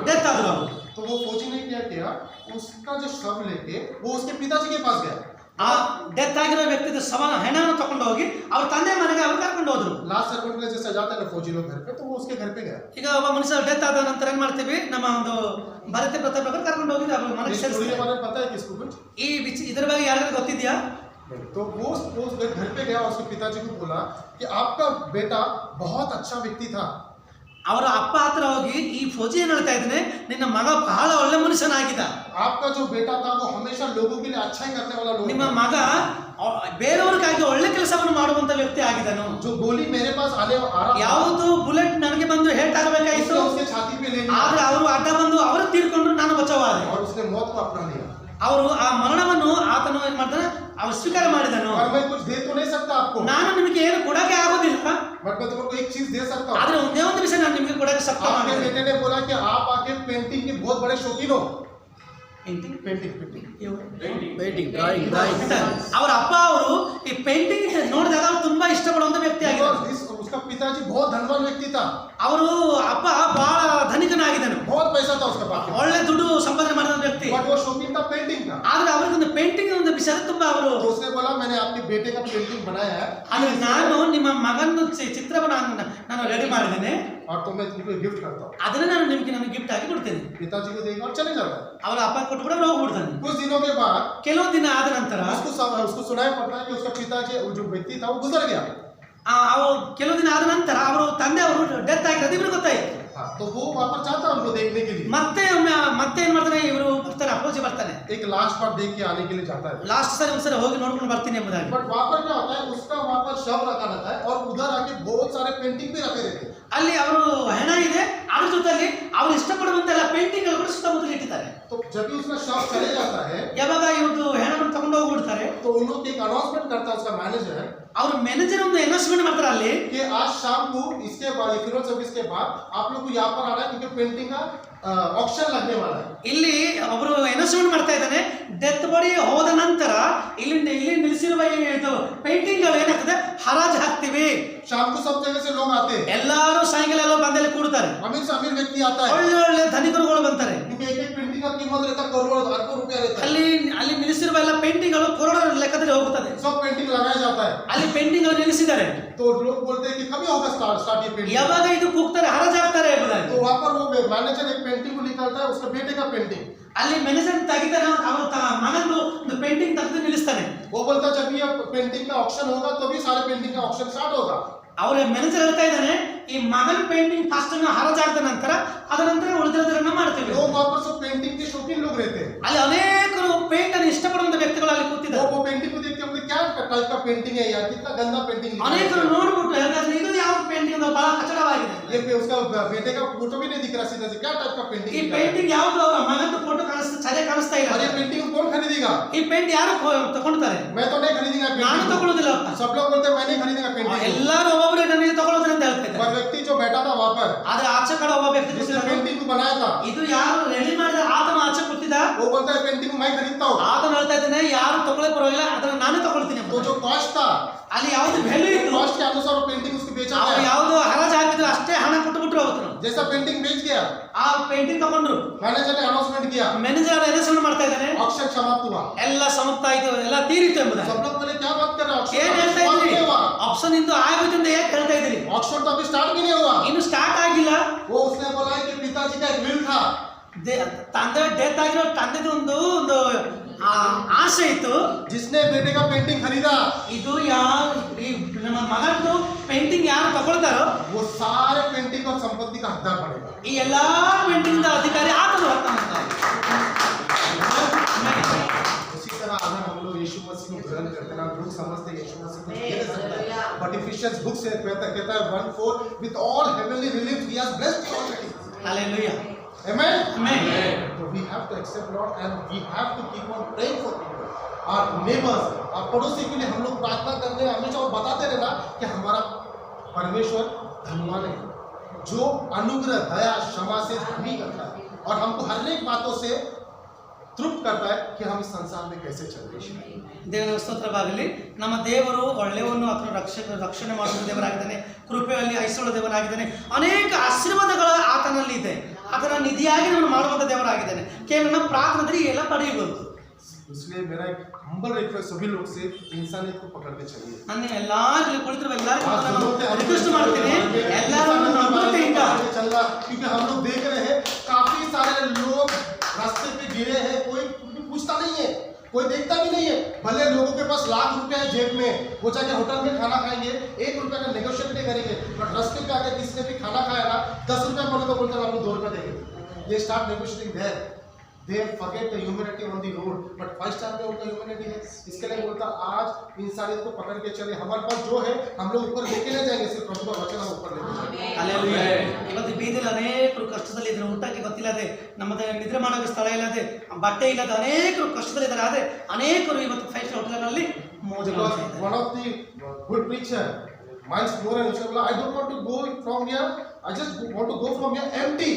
ಡೆತ್ ಆದ್ರು ಅವರು. तो वो फौजी ने क्या किया, उसका जो शव लेके वो उसके पिताजी के पास गया। ಆ ಡೆತ್ ಆಗಿರೋ ವ್ಯಕ್ತಿದ ಹೆಣವನ್ನು ತಗೊಂಡು ಹೋಗಿ ಅವ್ರ ತಂದೆ ಮನೆಗೆ ಅವ್ರು ಕರ್ಕೊಂಡು ಹೋದ್ರು. लास्ट सर्वेंट में जैसे जाते हैं फौजी लोग घर पे, तो वो उसके घर पे गया। ಈಗ ಒಬ್ಬ ಮನುಷ್ಯ ಡೆತ್ ಆದ ನಂತರ ಏನ್ ಮಾಡ್ತೀವಿ, ನಮ್ಮ ಒಂದು ಭಾರತೀಯ ಪ್ರಥಾ ಪ್ರಕಾರ ಕರ್ಕೊಂಡು ಹೋಗಿ ಅವ್ರ ಮನೆಗೆ स्टोरी के ಸೇರಿಸ್ತೀವಿ. बारे में पता है किसको कुछ? ಇದ್ರ ಬಗ್ಗೆ ಯಾರಿಗೂ ಗೊತ್ತಿದ್ಯಾ? तो वो घर पे गया और उसके पिताजी को बोला कि आपका बेटा बहुत अच्छा व्यक्ति था। ಅವರ ಅಪ್ಪ ಹತ್ರ ಹೋಗಿ ಈ ಫೌಜಿ ಏನ್ ಹೇಳ್ತಾ ಇದ್ದಾನೆ, ನಿನ್ನ ಮಗ ಬಹಳ ಒಳ್ಳೆ ಮನುಷ್ಯನಾಗಿದ್ದ. आपका जो बेटा था वो हमेशा लोगों के लिए अच्छा ही करने वाला लोग ನಿಮ್ಮ था। ಮಗ ಬೇರೆಯವರಿಗಾಗಿ ಒಳ್ಳೆ ಕೆಲಸವನ್ನು ಮಾಡುವಂತ ವ್ಯಕ್ತಿ ಆಗಿದ್ದನು. जो गोली मेरे पास आ रहा था, ಯಾವುದು ಬುಲೆಟ್ ನನಗೆ ಬಂದು ಹೇಟ್ ಆಗಬೇಕಾಯಿತು, उसने उसके छाती पे ले लिया ಆದ್ರೆ ಅವರು ಅಡ್ಡ ಬಂದು ಅವರು ತೀರ್ಕೊಂಡ್ರು, ನಾನು ಬಚಾವಾದೆ. और उसने मौत को अपना लिया। ಅವರು ಆ ಮರಣವನ್ನು ಆತನು ಏನು ಮಾಡ್ತಾನೆ ಅವರು ಸ್ವೀಕಾರ ಮಾಡಿದನು. और मैं कुछ दे तो नहीं सकता आपको, ನಾನು ನಿಮಗೆ ಏನು ಕೊಡಕ್ಕೆ ಆಗೋದಿಲ್ಲ, बट मैं तुमको एक चीज दे सकता हूँ. ಆದ್ರೆ ಒಂದೇ ಒಂದು ವಿಷಯ ನಾನು ನಿಮಗೆ ಕೊಡಕ್ಕೆ ಶಕ್ತ आपके ಮಾಡಿದ್ದೇನೆ. बेटे ने बोला कि आप आके पेंटिंग के बहुत बड़े शौकीन हो. Painting painting painting drawing drawing ಅವರ ಅಪ್ಪ ಅವರು ಈ ಪೇಂಟಿಂಗ್ ನೋಡಿದಾಗ ಅವ್ರು ತುಂಬಾ ಇಷ್ಟಪಡುವಂತ ವ್ಯಕ್ತಿ ಆಗಿದ್ದಾರೆ. उसका पिताजी बहुत धनवान व्यक्ति था, ಅವರು ಅಪ್ಪ ಬಹಳ ಧನಿಕನಾಗಿದ್ದನು, बहुत पैसा था उसके पास, ಒಳ್ಳೆ ದುಡ್ಡು ಸಂಪಾದನೆ ಮಾಡಿದ ವ್ಯಕ್ತಿ. बट वो शौकीन था पेंटिंग का. ಆದ್ರೆ ಅವ್ರಿಗೊಂದು ಪೇಂಟಿಂಗ್ ಒಂದು ವಿಷಯ ತುಂಬಾ ಅವರು तो उसने बोला मैंने आपके बेटे का पेंटिंग बनाया है ಆದ್ರೆ ನಾನು ನಿಮ್ಮ ಮಗನ ಚಿತ್ರವನ್ನು ನಾನು ರೆಡಿ ಮಾಡಿದ್ದೇನೆ, और तो मैं तुमको गिफ्ट करता हूँ. ಅದನ್ನ ನಾನು ಗಿಫ್ಟ್ ಆಗಿ ಕೊಡ್ತೇನೆ. पिताजी को देगा और चले जाता है. ಅವರ ಅಪ್ಪ ಕೊಟ್ಟು ಕೂಡ ಹೋಗ್ಬಿಡ್ತಾನೆ. कुछ दिनों के बाद ಕೆಲವು ದಿನ ಆದ ನಂತರ उसको सुनाई पड़ता है कि उसका पिताजी जो व्यक्ति था वो गुजर गया. ಕೆಲವು ದಿನ ಆದ ನಂತರ ಅವರು ತಂದೆ ಅವರು ಡೆತ್ ಆಗಿರೋದು ಇವ್ರಿಗೆ ಗೊತ್ತಾಯ್ತು. हाँ, तो वो वापस जाता है उनको देखने के लिए. ಮತ್ತೆ ಏನ್ ಮಾಡ್ತಾನೆ, ಇವರು ಬರ್ತಾನೆ, ಅಪ್ರೋಚ್ ಬರ್ತಾನೆ, एक लास्ट बार देख के आने के लिए जाता है. ಲಾಸ್ಟ್ ಸರಿ ಒಂದ್ಸರಿ ಹೋಗಿ ನೋಡ್ಕೊಂಡು ಬರ್ತೀನಿ ಎಂಬುದಾಗಿ. बट वहाँ पर क्या होता है, उसका वहाँ पर शव रखा रहता है और उधर आके बहुत सारे पेंटिंग भी रखे रहते हैं. ಅಲ್ಲಿ ಅವರು ಹೆಣ ಇದೆ, ಅದ್ರ ಜೊತೆಲಿ ಅವ್ರು ಇಷ್ಟಪಡುವಂತ ಎಲ್ಲ ಪೇಂಟಿಂಗ್ ಗಳು ಕೂಡ ಸುತ್ತಮುತ್ತಲು ಇಟ್ಟಿದ್ದಾರೆ. तो जब भी उसका शव चले जाता है ಯಾವಾಗ ಇವ್ರದ್ದು ಹೆಣವನ್ನು ತಗೊಂಡು ಹೋಗ್ಬಿಡ್ತಾರೆ, तो उन लोग एक अनाउंसमेंट करता है उसका मैनेजर ಅವ್ರ ಮ್ಯಾನೇಜರ್ ಒಂದು ಅನೌನ್ಸ್ಮೆಂಟ್ ಮಾಡ್ತಾರೆ ಅಲ್ಲಿ कि आज शाम को इसके बाद फ्यूनरल सर्विस के बाद आप लोग को यहाँ पर आना है क्योंकि पेंटिंग का ऑक्शन लगने वाला है. ಇಲ್ಲಿ ಒಬ್ರು ಅನೌನ್ಸ್ಮೆಂಟ್ ಮಾಡ್ತಾ ಇದ್ದಾನೆ, ಡೆತ್ ಬಾಡಿ ಹೋದ ನಂತರ ಇಲ್ಲಿ ನಿಲ್ಲಿಸಿರುವ ಇದು ಪೇಂಟಿಂಗ್ ಗಳು ಏನಾಗ್ತದೆ ಹರಾಜು ಹಾಕ್ತಿವಿ. शाम को सब जगह से लोग आते हैं, ಎಲ್ಲಾರು ಸಾಯಂಕಾಲ ಎಲ್ಲ ಬಂದಲ್ಲಿ ಕೂಡ್ತಾರೆ, अमीर से अमीर व्यक्ति आता है ಒಳ್ಳೆ ಒಳ್ಳೆ ಧನಿಕರುಗಳು ಬರ್ತಾರೆ. क्योंकि एक एक पेंटिंग का कीमत रहता है करोड़ अरबों रुपया रहता है. ಅಲ್ಲಿ ನಿಲ್ಲಿಸಿರುವ ಎಲ್ಲ ಪೇಂಟಿಂಗ್ ಗಳು ಕರೋಡರ ಲೆಕ್ಕದಲ್ಲಿ ಹೋಗುತ್ತದೆ. सब पेंटिंग लगाया जाता है. ಅಲ್ಲಿ ಪೇಂಟಿಂಗ್ ಗಳು ನಿಲ್ಲಿಸಿದ್ದಾರೆ, तो लोग बोलते हैं कि कभी होगा स्टार्ट ये पेंटिंग. ಯಾವಾಗ ಇದು ಕೂಗ್ತಾರೆ ಹರಾಜು ಹಾಕ್ತಾರೆ ಎಂಬುದಾಗಿ. तो वहाँ पर वो मैनेजर एक पेंटिंग को निकालता है, उसका बेटे का पेंटिंग. ಅಲ್ಲಿ ಮ್ಯಾನೇಜರ್ ತೆಗಿತಾನೆ, ಅವರು ಮಗಂದು ಒಂದು ಪೇಂಟಿಂಗ್ ತೆಗೆದು ನಿಲ್ಲಿಸ್ತಾನೆ. वो बोलता है जब ये पेंटिंग का ऑक्शन होगा तभी सारे पेंटिंग का ऑक्शन स्टार्ट होगा. ಅವರ ಮ್ಯಾನೇಜರ್ ಹೇಳ್ತಾ ಇದ್ದಾನೆ, ಈ ಮಗನ ಪೇಂಟಿಂಗ್ ಫಸ್ಟ್ ಹರಾಜಾದ ನಂತರ ಅದರ ನಂತರ ಉಳಿದಿರೋದನ್ನ ಮಾಡ್ತೀವಿ. लोग वहाँ पर सब पेंटिंग के शौकीन लोग रहते हैं. ಅಲ್ಲಿ ಅನೇಕರು ಪೇಂಟ್ ಅನ್ನು ಇಷ್ಟಪಡುವಂತ ವ್ಯಕ್ತಿಗಳು ಅಲ್ಲಿ ಕೂತಿದ್ದಾರೆ. वो पेंटिंग को देखते हैं क्या टाइप का पेंटिंग है यार, कितना गंदा पेंटिंग. ಅನೇಕರು ನೋಡ್ಬಿಟ್ಟು ಹೇಳ್ತಾರೆ ಇದು ಯಾವ ಪೇಂಟಿಂಗ್ ಬಹಳ ಕಚಡವಾಗಿದೆ, ये उसका बेटे का फोटो भी नहीं दिख रहा सीधा से, क्या टाइप का ಈ पेंटिंग. ಪೇಂಟಿಂಗ್ ಯಾವ್ದು ಅವರ ಮಗನ ಫೋಟೋ ಸರಿಯಾಗಿ ಕಾಣಿಸ್ತಾ ಇಲ್ಲ, और ये पेंटिंग कौन खरीदेगा. ಈ ಪೇಂಟ್ ಯಾರು ತಗೊಂಡ್ತಾರೆ, मैं तो नहीं खरीदूंगा ನಾನು पेंटिंग. ತಗೊಳ್ಳೋದಿಲ್ಲ. सब लोग बोलते हैं मैं नहीं खरीदूंगा पेंटिंग. ಎಲ್ಲರೂ ಒಬ್ಬೊಬ್ಬರೇ ನನಗೆ ತಗೊಳ್ಳೋದಿಲ್ಲ ಅಂತ ಹೇಳ್ತಾ ಇದ್ದಾರೆ. पर व्यक्ति जो बैठा था वहाँ पर ಆದ್ರೆ ಆಚೆ ಕಡೆ ಒಬ್ಬ ವ್ಯಕ್ತಿ जिसने ಕೂತಿದ್ದಾನೆ, पेंटिंग को बनाया था ಇದು ಯಾರು ರೆಡಿ ಮಾಡಿದ ಆತನ ಆಚೆ ಕೂತಿದ್ದ, वो बोलता है पेंटिंग मैं खरीदता हूँ. ಆತನ ಹೇಳ್ತಾ ಇದ್ದಾನೆ ಯಾರು ತಗೊಳ್ಳೇ ಪರವಾಗಿಲ್ಲ ಅದನ್ನ ನಾನೇ ತಗೊಳ್ತೀನಿ ಅಂತ. तो जो कॉस्ट था ಅಲ್ಲಿ ಯಾವ್ದು ಬೆಲೆ ಇತ್ತು, कॉस्ट के अनुसार वो पेंटिंग उसको बेचा ಅವ್ರು गया. ಯಾವ್ದು ಹರಾಜು ಹಾಕಿದ್ರು ಅಷ್ಟೇ ಹಣ ಕೊಟ್ಟುಬಿಟ್ರು ಅವತ್ತು. जैसा पेंटिंग बेच गया, ಆ ಪೇಂಟಿಂಗ್ ತಗೊಂಡ್ರು, मैनेजर ने अनाउंसमेंट किया, ಮ್ಯಾನೇಜರ್ ಅನೌನ್ಸ್ಮೆಂಟ್ ಮಾಡ್ತಾ ಇದ್ದಾನೆ, ऑक्शन समाप्त हुआ. ಎಲ್ಲ ಸಮಾಪ್ತ ಆಯ್ತು, ಎಲ್ಲ ತೀರಿತು ಎಂಬುದಾಗಿ. सब लोग बोले क्या बात कर रहे हो, ಏನ್ ಹೇಳ್ತಾ ऑक्शन ಇದ್ರಿ, नहीं हुआ. ಆಪ್ಷನ್ ಇಂದು ಆಗೋಯ್ತು ಅಂತ ಯಾಕೆ ಹೇಳ್ತಾ ಇದ್ರಿ, ऑक्शन तो अभी स्टार्ट भी नहीं हुआ. ಇನ್ನು ಸ್ಟಾರ್ಟ್ ಆಗಿಲ್ಲ. वो उसने बोला कि पिताजी का एक विल था, ತಂದೆ ಡೆತ್ ಆಗಿರೋ ತಂದೆದು ಒಂದು ಆಸೆ ಇತ್ತು, जिसने बेटे का पेंटिंग खरीदा ಇದು ಯಾರು ಈ ನಮ್ಮ ಮಗನದು ಪೇಂಟಿಂಗ್ ಯಾರು ತಗೊಳ್ತಾರೋ वो सारे पेंटिंग और संपत्ति का हकदार बनेगा. ಈ ಎಲ್ಲಾ ಪೇಂಟಿಂಗ್ ಅಧಿಕಾರಿ ಆತನು ಬರ್ತಾನಂತ. उसी तरह अगर हम लोग यीशु मसीह को ग्रहण करते हैं, लोग समझते हैं यीशु मसीह को दे नहीं सकता, बट इफिशियंस बुक से कहता है 1:4 with all heavenly relief he has blessed you already. Hallelujah, Amen. Amen. So we have to accept Lord and we have to keep on praying for people, our neighbors, our पड़ोसी के लिए हम लोग प्रार्थना करते हैं हमेशा और बताते रहना कि हमारा परमेश्वर धनवान है, जो अनुग्रह दया क्षमा से धनी करता है और हमको हर एक बातों से तृप्त करता है कि हम इस संसार में कैसे चल रहे हैं. ದೇವರ ಸ್ತೋತ್ರವಾಗಲಿ. ನಮ್ಮ ದೇವರು ಒಳ್ಳೆಯವನ್ನು ಆತನು ರಕ್ಷಣೆ ಮಾಡುವ ದೇವರಾಗಿದ್ದಾನೆ, ಕೃಪೆಯಲ್ಲಿ ಐಶ್ವರ್ಯ ದೇವರಾಗಿದ್ದಾನೆ, ಅನೇಕ ಆಶೀರ್ವಾದಗಳ ಆತನಲ್ಲಿ ಇದೆ, ಆತನ ನಿಧಿಯಾಗಿ ನಾವು ಮಾಡುವಂಥ ದೇವರಾಗಿದ್ದಾನೆ. ಕೇವಲ ನಮ್ಮ ಪ್ರಾರ್ಥನೆ ಎಲ್ಲ ಪಡೆಯಬಹುದು. इसलिए मेरा एक हम्बल रिक्वेस्ट सभी लोग से इंसानियत को पकड़ते चलिए. ನನ್ನ ಎಲ್ಲಾ ಕುಳಿತಿರುವ ಎಲ್ಲರಿಗೂ ನಾನು ರಿಕ್ವೆಸ್ಟ್ ಮಾಡ್ತೀನಿ, ಎಲ್ಲರೂ ನಮ್ರತೆಯಿಂದ चलना, क्योंकि हम लोग देख रहे हैं काफी सारे लोग रास्ते पे गिरे हैं, कोई पूछता नहीं है, कोई देखता भी नहीं है. भले लोगों के पास लाख रुपए है जेब में, वो जाके होटल में खाना खाएंगे, 1 रुपए का नेगोशिएट नहीं करेंगे, बट रास्ते पे आके किसी ने भी खाना खाया ना 10 रुपए बोले तो बोलते हैं हम लोग 2 रुपए देंगे. ये start negotiating there. They forget the humanity on the road, but 5 star में उनका humanity है। इसके लिए बोलता आज इंसानियत को पकड़ के चले, हमारे पास जो है हम लोग ऊपर लेके ले जाएंगे, सिर्फ प्रभु का वचन हम ऊपर लेके जाएंगे। Hallelujah. ಇವತ್ತು ಬೀದಿಯಲ್ಲಿ ಅನೇಕರು ಕಷ್ಟದಲ್ಲಿ ಇದ್ದಾರೆ, ಊಟಕ್ಕೆ ಗೊತ್ತಿಲ್ಲದೆ, ನಮ್ಮ ನಿದ್ರೆ ಮಾಡೋಕೆ ಸ್ಥಳ ಇಲ್ಲದೆ, ಬಟ್ಟೆ ಇಲ್ಲದೆ ಅನೇಕರು ಕಷ್ಟದಲ್ಲಿದ್ದಾರೆ. ಆದರೆ ಅನೇಕರು ಇವತ್ತು 5 ಸ್ಟಾರ್ ಹೋಟೆಲ್ಗಳಲ್ಲಿ ಮೋಜು ಮಾಡ್ತಾ ಇದ್ದಾರೆ. One of the good preacher, Miles Moore, I don't want to go from here, I just want to go from here empty.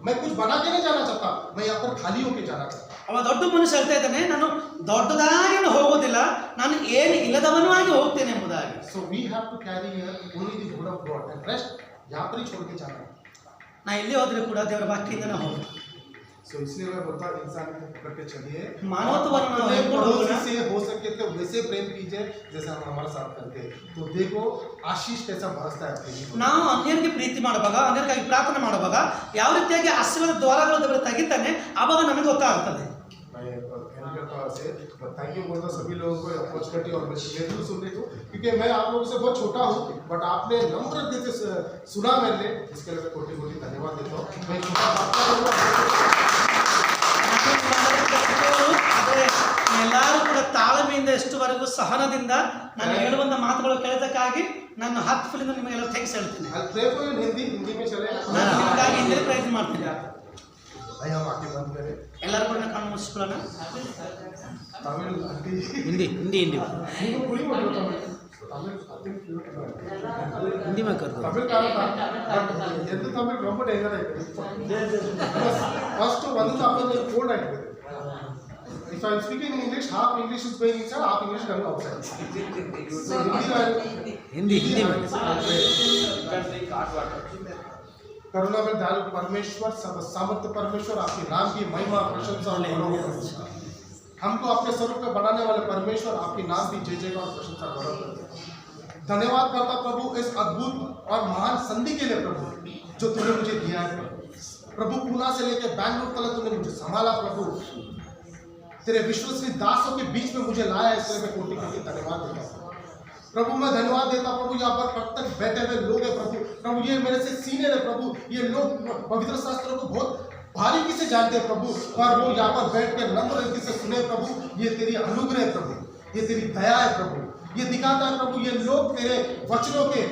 मैं कुछ बना के नहीं जाना चाहता, मैं यहाँ पर खाली होके जाना चाहता। ಅವ ದೊಡ್ಡ ಮನುಷ್ಯ ಹೇಳ್ತಾ ಇದ್ದಾನೆ, ನಾನು ದೊಡ್ಡದಾಗಿ ಹೋಗೋದಿಲ್ಲ, ನಾನು ಏನು ಇಲ್ಲದವನು ಆಗಿ ಹೋಗ್ತೇನೆ ಎಂಬುದಾಗಿ. So we have to carry here only the word of God and rest यहाँ पर ही छोड़ के जाना है। ನಾ ಎಲ್ಲಿ ಹೋದ್ರೆ ಕೂಡ ದೇವರ ವಾಕ್ಯದಿಂದ ನಾವು ಹೋಗ್ಬೇಕು. So इसलिए मैं बोलता हूँ इंसान को पकड़ के चलिए, मानवत्वವನ್ನು ನಾವು अपने ಹೇಳ್ಕೊಂಡು पड़ोसी ಹೋಗೋಣ. से हो सके तो वैसे प्रेम कीजिए जैसे हम हमारे साथ करते हैं, तो देखो आशीष कैसा बरसता है आपके लिए। ನಾವು ಅನ್ಯರಿಗೆ ಪ್ರೀತಿ ಮಾಡುವಾಗ, ಅನ್ಯರಿಗಾಗಿ ಪ್ರಾರ್ಥನೆ ಮಾಡುವಾಗ ಯಾವ ರೀತಿಯಾಗಿ ಆಶೀರ್ವಾದ ದ್ವಾರಗಳು ದೇವರು ತೆಗಿತಾನೆ ಆವಾಗ ನಮಗೆ ಗೊತ್ತಾಗ್ತದೆ. थैंक यू बोलता सभी लोगों को अपॉर्चुनिटी और मैं सुनने को, क्योंकि मैं आप लोगों से बहुत छोटा हूँ, बट आपने नम्रता से सुना मेरे, इसके लिए मैं कोटि कोटि धन्यवाद देता हूँ। मैं छोटा ಎಲ್ಲರೂ ಕೂಡ ತಾಳ್ಮೆಯಿಂದ ಎಷ್ಟುವರೆಗೂ ಸಹನದಿಂದ ನಾನು ಹೇಳುವಂತ ಮಾತುಗಳು ಕೇಳೋದಕ್ಕಾಗಿ ನಾನು ಹಾರ್ಟ್ಫುಲ್ಲಿಂದ ನಿಮಗೆಲ್ಲ ಥ್ಯಾಂಕ್ಸ್ ಹೇಳ್ತೀನಿ. हिंदी में चले ನಾನು ನಿಮಗಾಗಿ ಹಿಂದೆ ಪ್ರಯತ್ನ ಮಾಡ್ತೀನಿ. भाई हम आके बंद करें, ಎಲ್ಲರೂ ಕೂಡ ಕಣ್ಣು ಮುಚ್ಚಿಕೊಳ್ಳೋಣ. तमिल हिंदी हिंदी हिंदी पूरी बोलो तमिल हिंदी में कर दो. तमिल का था बट ಎಂದು तमिल ரொம்ப ಡೇಂಜರ್ ಆಗಿದೆ. ಫಸ್ಟ್ ಒಂದು ತಮಿಳು ಕೋಡ್ ಆಗಿದೆ. If I am speaking in English, half English is going inside, half English coming outside. So Hindi Hindi में करुणा में दयालु परमेश्वर, सब सामर्थ्य परमेश्वर, आपके नाम की महिमा प्रशंसा और गौरव हो। हमको अपने स्वरूप में बनाने वाले परमेश्वर, आपके नाम की जय जय और प्रशंसा गौरव करते हैं। धन्यवाद करता प्रभु इस अद्भुत और महान संधि के लिए प्रभु, जो तूने मुझे दिया है प्रभु। पुणे से लेकर बैंगलोर तक तूने मुझे संभाला प्रभु, तेरे विश्वसनीय दासों के बीच में मुझे लाया, इसलिए मैं कोटि कोटि धन्यवाद देता हूँ प्रभु। मैं धन्यवाद देता प्रभु, यहाँ पर प्रत्येक बैठे हुए लोग हैं प्रभु, प्रभु ये मेरे से सीनियर है प्रभु, ये लोग पवित्र शास्त्रों को बहुत बारीकी से जानते हैं प्रभु, पर वो यहाँ पर बैठ के नम्र रीति से सुने प्रभु। ये तेरी अनुग्रह है प्रभु, ये तेरी दया है प्रभु, ये दिखाता है प्रभु ये लोग तेरे वचनों के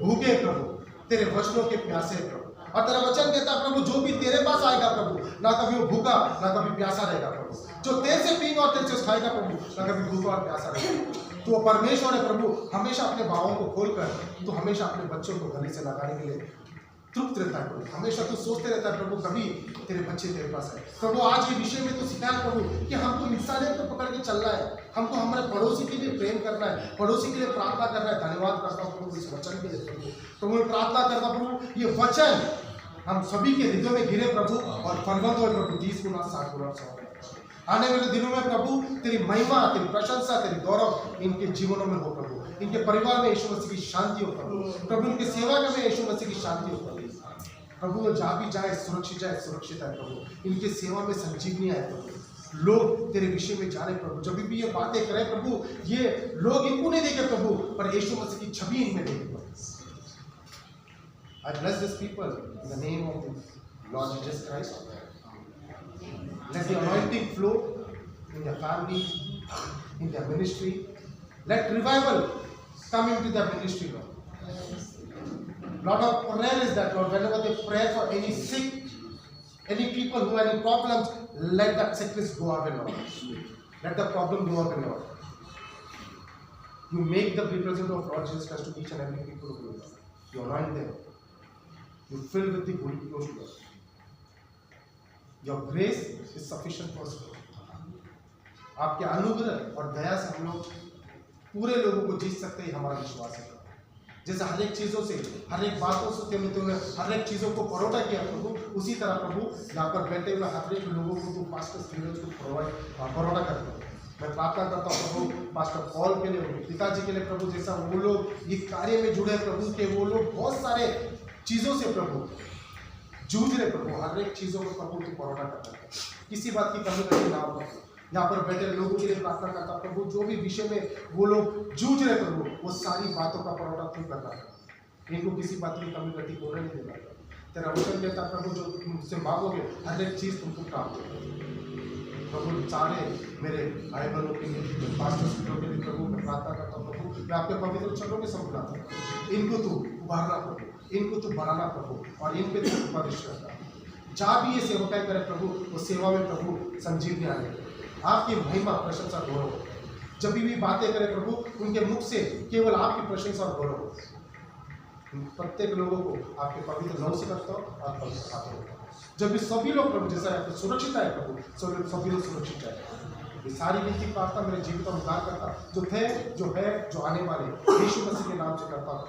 भूखे प्रभु, तेरे वचनों के प्यासे प्रभु। और तेरा वचन कहता है प्रभु, जो भी तेरे पास आएगा प्रभु, ना कभी वो भूखा ना कभी प्यासा रहेगा प्रभु, जो तेरे से पीएगा और तेरे से खाएगा प्रभु, ना कभी भूखा और प्यासा रहेगा। तो परमेश्वर है प्रभु, हमेशा अपने भावों को खोलकर तो हमेशा अपने बच्चों को गले से लगाने के लिए तृप्त रहता है प्रभु। हमेशा तू सोचते रहता है प्रभु, कभी तेरे बच्चे तेरे पास है प्रभु। आज ये विषय में तो सिखाया प्रभु कि हमको इंसानियत को पकड़ के चलना है, हमको हमारे पड़ोसी के लिए प्रेम करना है, पड़ोसी के लिए प्रार्थना करना है। धन्यवाद करता हूँ प्रभु इस वचन के लिए प्रभु, मैं प्रार्थना करता प्रभु ये वचन हम सभी के हृदय में गिरे प्रभु, और फलवंत हो प्रभु 30 गुना 60 गुना 100 गुना। आने वाले दिनों में प्रभु तेरी महिमा, तेरी प्रशंसा, तेरी गौरव इनके जीवनों में हो प्रभु, इनके परिवार में यीशु मसीह की शांति हो प्रभु, प्रभु इनके सेवा में यीशु मसीह की शांति हो प्रभु। प्रभु वो जहाँ भी जाए सुरक्षित है प्रभु, इनके सेवा में संजीवनी आए प्रभु। लोग तेरे विषय में जाने प्रभु, जब भी ये बातें करें प्रभु, ये लोग इनको नहीं देखे प्रभु, पर यीशु मसीह की छवि इनमें देखे प्रभु। I bless these people in the name of the Lord Jesus Christ. Let the anointing flow in their family, in their ministry. Let revival come into their ministry, Lord. Lot of prayer is that, Lord, whenever they pray for any sick, any people who have any problems, let that sickness go away, Lord. Let the problem go away, Lord. You make the representative of Lord Jesus Christ to each and every people of you. You anoint them. You fill with the Holy Ghost, Lord. Your grace is sufficient for us. आपके अनुग्रह और दया से हम लोग पूरे लोगों को जीत सकते हैं, हमारा विश्वास है। जैसे हर एक चीज़ों से, हर एक बातों से तूने हर एक चीज़ों को परोटा किया प्रभु, उसी तरह प्रभु यहाँ पर बैठे हुए हर एक लोगों को तू पास्टर स्टीवेंस को परोटा करते हो। मैं प्रार्थना करता हूँ प्रभु पास्टर पॉल के लिए, पिताजी के लिए प्रभु, जैसा वो लोग ये कार्य में जुड़े प्रभु, के वो लोग बहुत सारे चीज़ों से प्रभु जूझ रहे प्रभु, हर एक चीज़ों को प्रभु तू परोटा करता है, किसी बात की कमी नहीं ना हो। यहाँ पर बैठे लोगों के लिए प्रार्थना करता प्रभु, जो भी विषय में वो लोग जूझ रहे प्रभु, वो सारी बातों का परोटा तू करना है, इनको किसी बात की कमी गति होने नहीं देना। तेरा वचन कहता प्रभु, जो तुमसे मांगोगे हर एक चीज़ तुमको प्राप्त होगी। प्रभु सारे मेरे भाई बहनों के लिए, पास्टर्स के लिए प्रभु मैं प्रार्थना करता हूँ प्रभु, मैं आपके पवित्र चरणों में समर्पित करता हूँ। इनको तू उभारना प्रभु, इनको तू बढ़ाना प्रभु, और इन पे तू उपदेश करना। जहाँ भी ये सेवकाएं करे प्रभु, वो सेवा में प्रभु संजीवनी आने, आपकी महिमा प्रशंसा गौरव, जब भी बातें करें प्रभु उनके मुख से केवल आपकी प्रशंसा और गौरव। प्रत्येक लोगों को आपके पवित्र नाम से करता हूँ और पवित्र आत्मा करता हूँ। जब भी सभी लोग प्रभु जैसा है सुरक्षित है प्रभु, सभी लोग सुरक्षित है। ये सारी विनती प्रार्थना मेरे जीवित का उद्धार करता जो थे, जो है, जो आने वाले यीशु मसीह के नाम से करता हूँ।